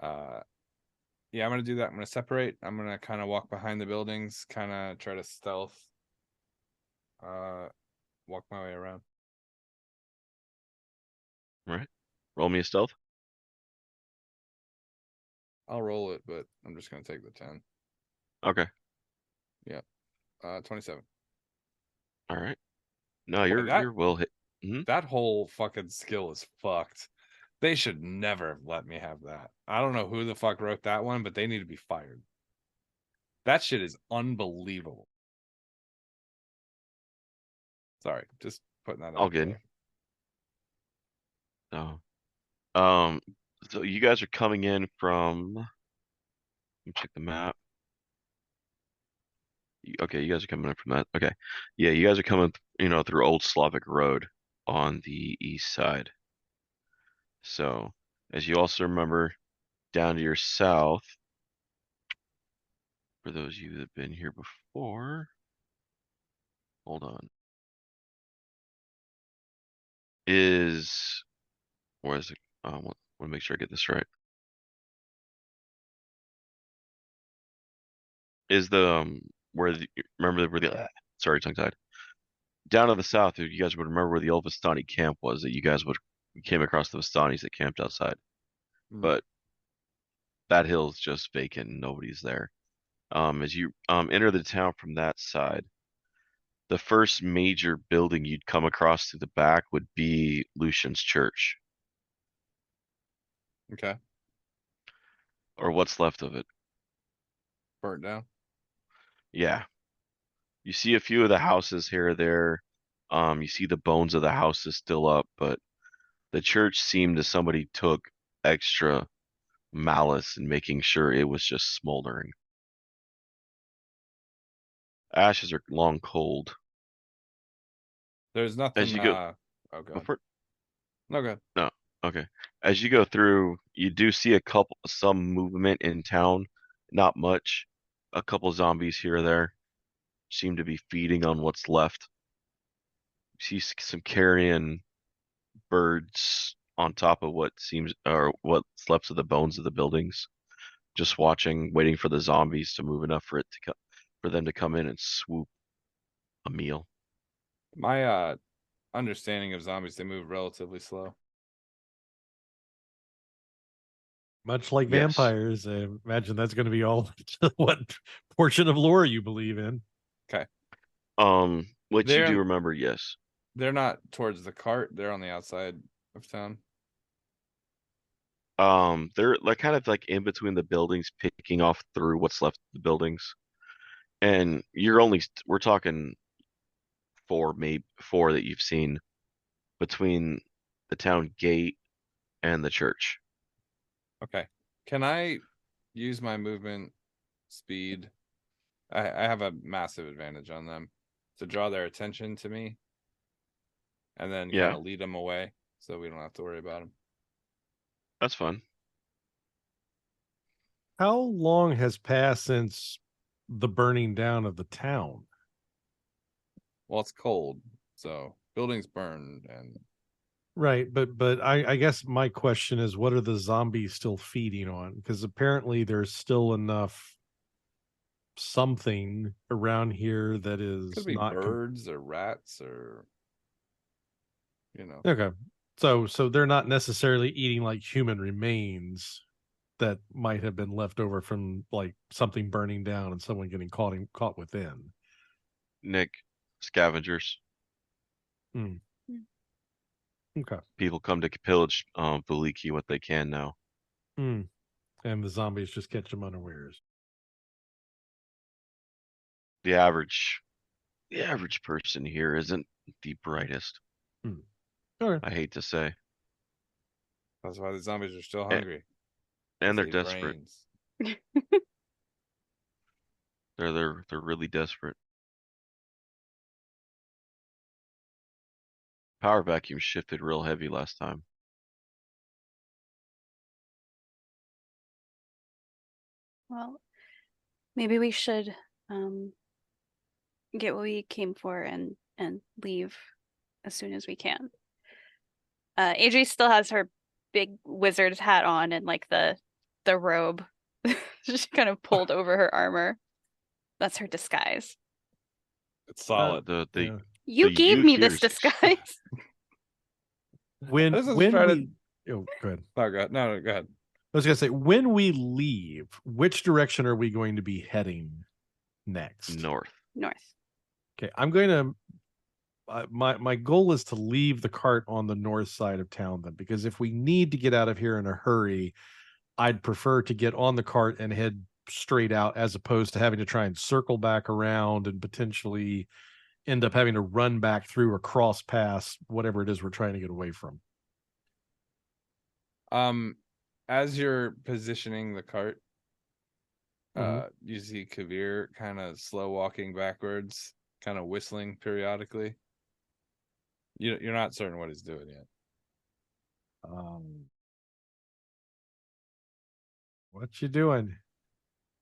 Yeah, I'm gonna do that. I'm gonna separate. I'm gonna kind of walk behind the buildings, kind of try to stealth. Walk my way around. All right. Roll me a stealth. I'll roll it, but I'm just gonna take the 10. Okay. Yeah. 27. All right. No, Boy, you're well hit. that whole fucking skill is fucked. They should never have let me have that. I don't know who the fuck wrote that one, but they need to be fired. That shit is unbelievable. Sorry, just putting that All out good. there. So, um, so you guys are coming in from. Let me check the map. Okay, you guys are coming in from that. Okay, yeah, you guys are coming, through Old Slavic Road on the east side. So, as you also remember, down to your south, for those of you that have been here before, hold on, is where is it? I want to make sure I get this right. Is the where the remember where the sorry, tongue tied. Down to the south, you guys would remember where the old Vistani camp was that you came across the Vistanis that camped outside. But that hill's just vacant and nobody's there. As you enter the town from that side, the first major building you'd come across to the back would be Lucian's church, Okay. or what's left of it. Burnt down. Yeah. You see a few of the houses here or there. You see the bones of the houses still up, but the church seemed as somebody took extra malice in making sure it was just smoldering. Ashes are long cold. There's As nothing. you go, Oh go god. for it. No good. No, okay. As you go through, you do see some movement in town. Not much. A couple zombies here or there seem to be feeding on what's left. You see some carrion birds on top of what seems or what's left of the bones of the buildings. Just watching, waiting for the zombies to move enough for them to come in and swoop a meal. My understanding of zombies, they move relatively slow. Much like Yes. vampires, I imagine that's going to be all what portion of lore you believe in. Okay. What you do They're remember, yes. they're not towards the cart. They're on the outside of town. They're like kind of like in between the buildings, picking off through what's left of the buildings. And we're talking maybe four that you've seen between the town gate and the church. Okay. Can I use my movement speed? I have a massive advantage on them to draw their attention to me and then kind Yeah, of lead them away so we don't have to worry about them. that's fun. How long has passed since the burning down of the town? Well, it's cold, so buildings burned and Right, but I guess my question is, what are the zombies still feeding on? Because apparently there's still enough something around here that could is be not birds or rats or okay. So they're not necessarily eating like human remains that might have been left over from like something burning down and someone getting caught within. Nick, scavengers. Mm. Okay. People come to pillage Valiki what they can now. Mm. And the zombies just catch them unawares. The average person here isn't the brightest. Okay. I hate to say. That's why the zombies are still hungry. And they're desperate. They're really desperate. Power vacuum shifted real heavy last time. Well, maybe we should get what we came for and leave as soon as we can. Adrie still has her big wizard's hat on and like the robe just kind of pulled over her armor. That's her disguise. It's solid. You gave me this disguise. When we go ahead. No, go ahead. I was gonna say, when we leave, which direction are we going to be heading next? North. Okay, I'm going to. My goal is to leave the cart on the north side of town then, because if we need to get out of here in a hurry, I'd prefer to get on the cart and head straight out as opposed to having to try and circle back around and potentially end up having to run back through or cross past whatever it is we're trying to get away from. As you're positioning the cart, you see Kavir kind of slow walking backwards, kind of whistling periodically. You're not certain what he's doing yet. What you doing?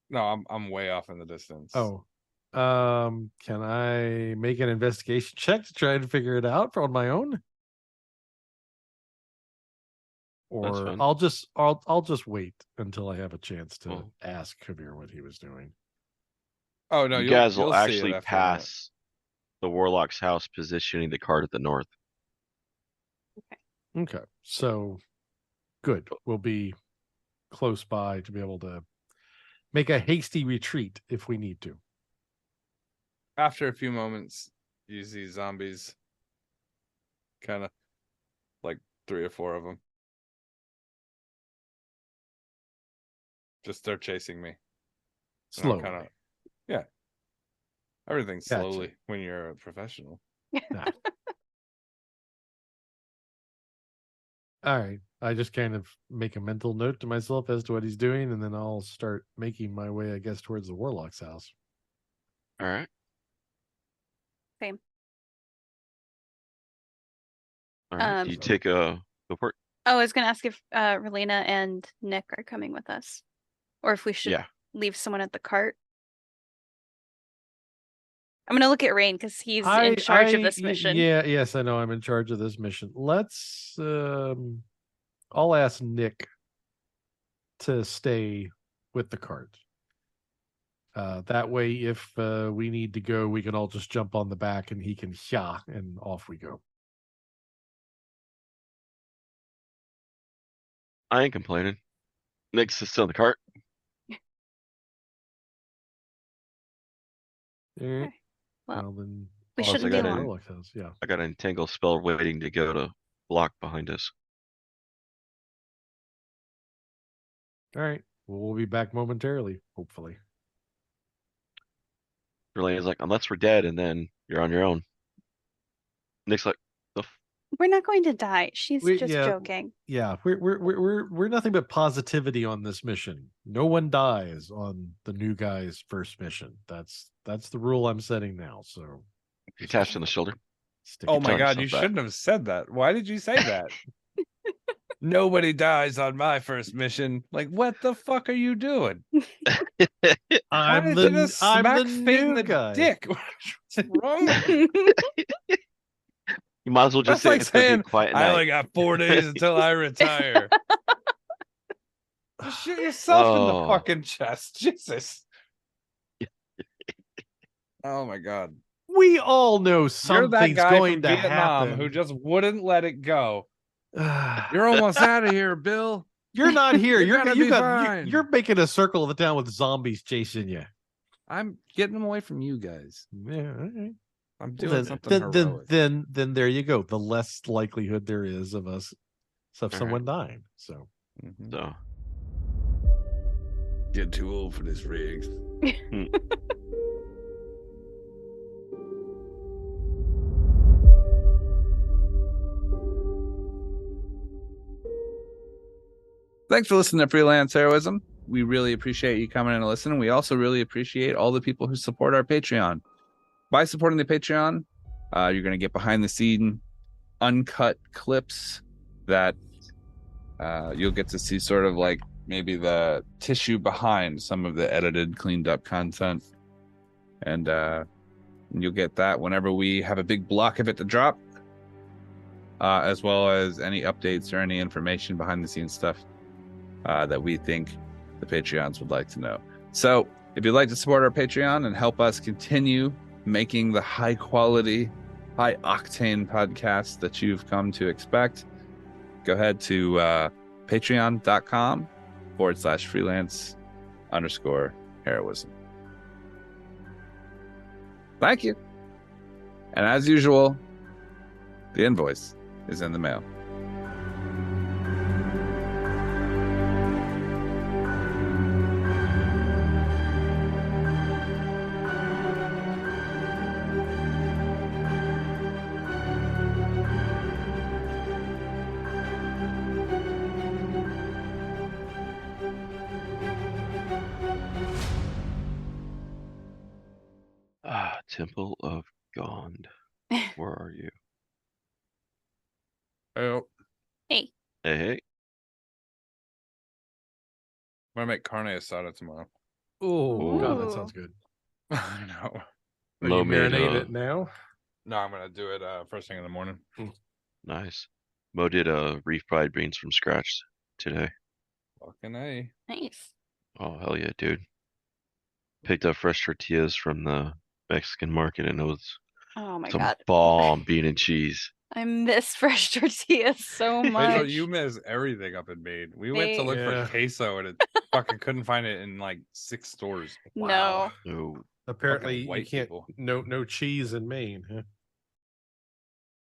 No, I'm way off in the distance. Oh, can I make an investigation check to try and figure it out on my own? Or I'll just wait until I have a chance to ask Kavir what he was doing. Oh no, you guys will actually pass the warlock's house, positioning the cart at the north. Okay, so good. We'll be close by to be able to make a hasty retreat if we need to. After a few moments, you see zombies, kind of like 3 or 4 of them, just start chasing me. Slowly. Yeah. Everything slowly when you're a professional. Nah. All right. I just kind of make a mental note to myself as to what he's doing, and then I'll start making my way, I guess, towards the warlock's house. All right. Same. All right. Do you take a go for it? Oh, I was going to ask if Relena and Nick are coming with us, or if we should leave someone at the cart. I'm going to look at Rayne because he's in charge of this mission. Yes, I know. I'm in charge of this mission. Let's. I'll ask Nick to stay with the cart. That way, if we need to go, we can all just jump on the back and he can and off we go. I ain't complaining. Nick's still in the cart. Okay. Well, then we shouldn't be long. I got an entangle spell waiting to go to block behind us. All right. Well, we'll be back momentarily, hopefully. Relena's like, unless we're dead, and then you're on your own. Nick's like, we're not going to die. She's just joking. Yeah, we're nothing but positivity on this mission. No one dies on the new guy's first mission. That's the rule I'm setting now. So attached on the shoulder. Oh my god, you shouldn't have said that. Why did you say that? Nobody dies on my first mission. Like, what the fuck are you doing? I'm the new guy. Dick. What's wrong with you? You might as well just say it's saying, quiet I only got 4 days until I retire. Just shoot yourself in the fucking chest. Jesus. Oh my god. We all know something's going to happen. Who just wouldn't let it go. You're almost out of here, Bill. You're not here. Fine. You're making a circle of the town with zombies chasing you. I'm getting them away from you guys. Yeah, all right. I'm doing something heroic. Then there you go. The less likelihood there is of someone dying. So. So. Get too old for this rig. Thanks for listening to Freelance Heroism. We really appreciate you coming in and listening. We also really appreciate all the people who support our Patreon. By supporting the Patreon, you're going to get behind the scene uncut clips that you'll get to see sort of like maybe the tissue behind some of the edited, cleaned up content. And you'll get that whenever we have a big block of it to drop, as well as any updates or any information behind the scenes stuff that we think the Patreons would like to know. So if you'd like to support our Patreon and help us continue making the high quality, high octane podcast that you've come to expect, go ahead to patreon.com/freelance_heroism. Thank you. And as usual, the invoice is in the mail. Temple of Gond. Where are you? Oh. Hey. Hey. I'm gonna make carne asada tomorrow. Oh, God, that sounds good. I know. Are you marinating it now? No, I'm gonna do it first thing in the morning. Nice. Mo did refried beans from scratch today. Fucking A. Nice. Oh, hell yeah, dude. Picked up fresh tortillas from the Mexican market, and it was Oh my some God. bomb bean and cheese. I miss fresh tortillas so much. Wait, so you miss everything up in Maine. We went to look for queso and it fucking couldn't find it in like 6 stores. Wow. No. Apparently Fucking white you can't people. no cheese in Maine, huh?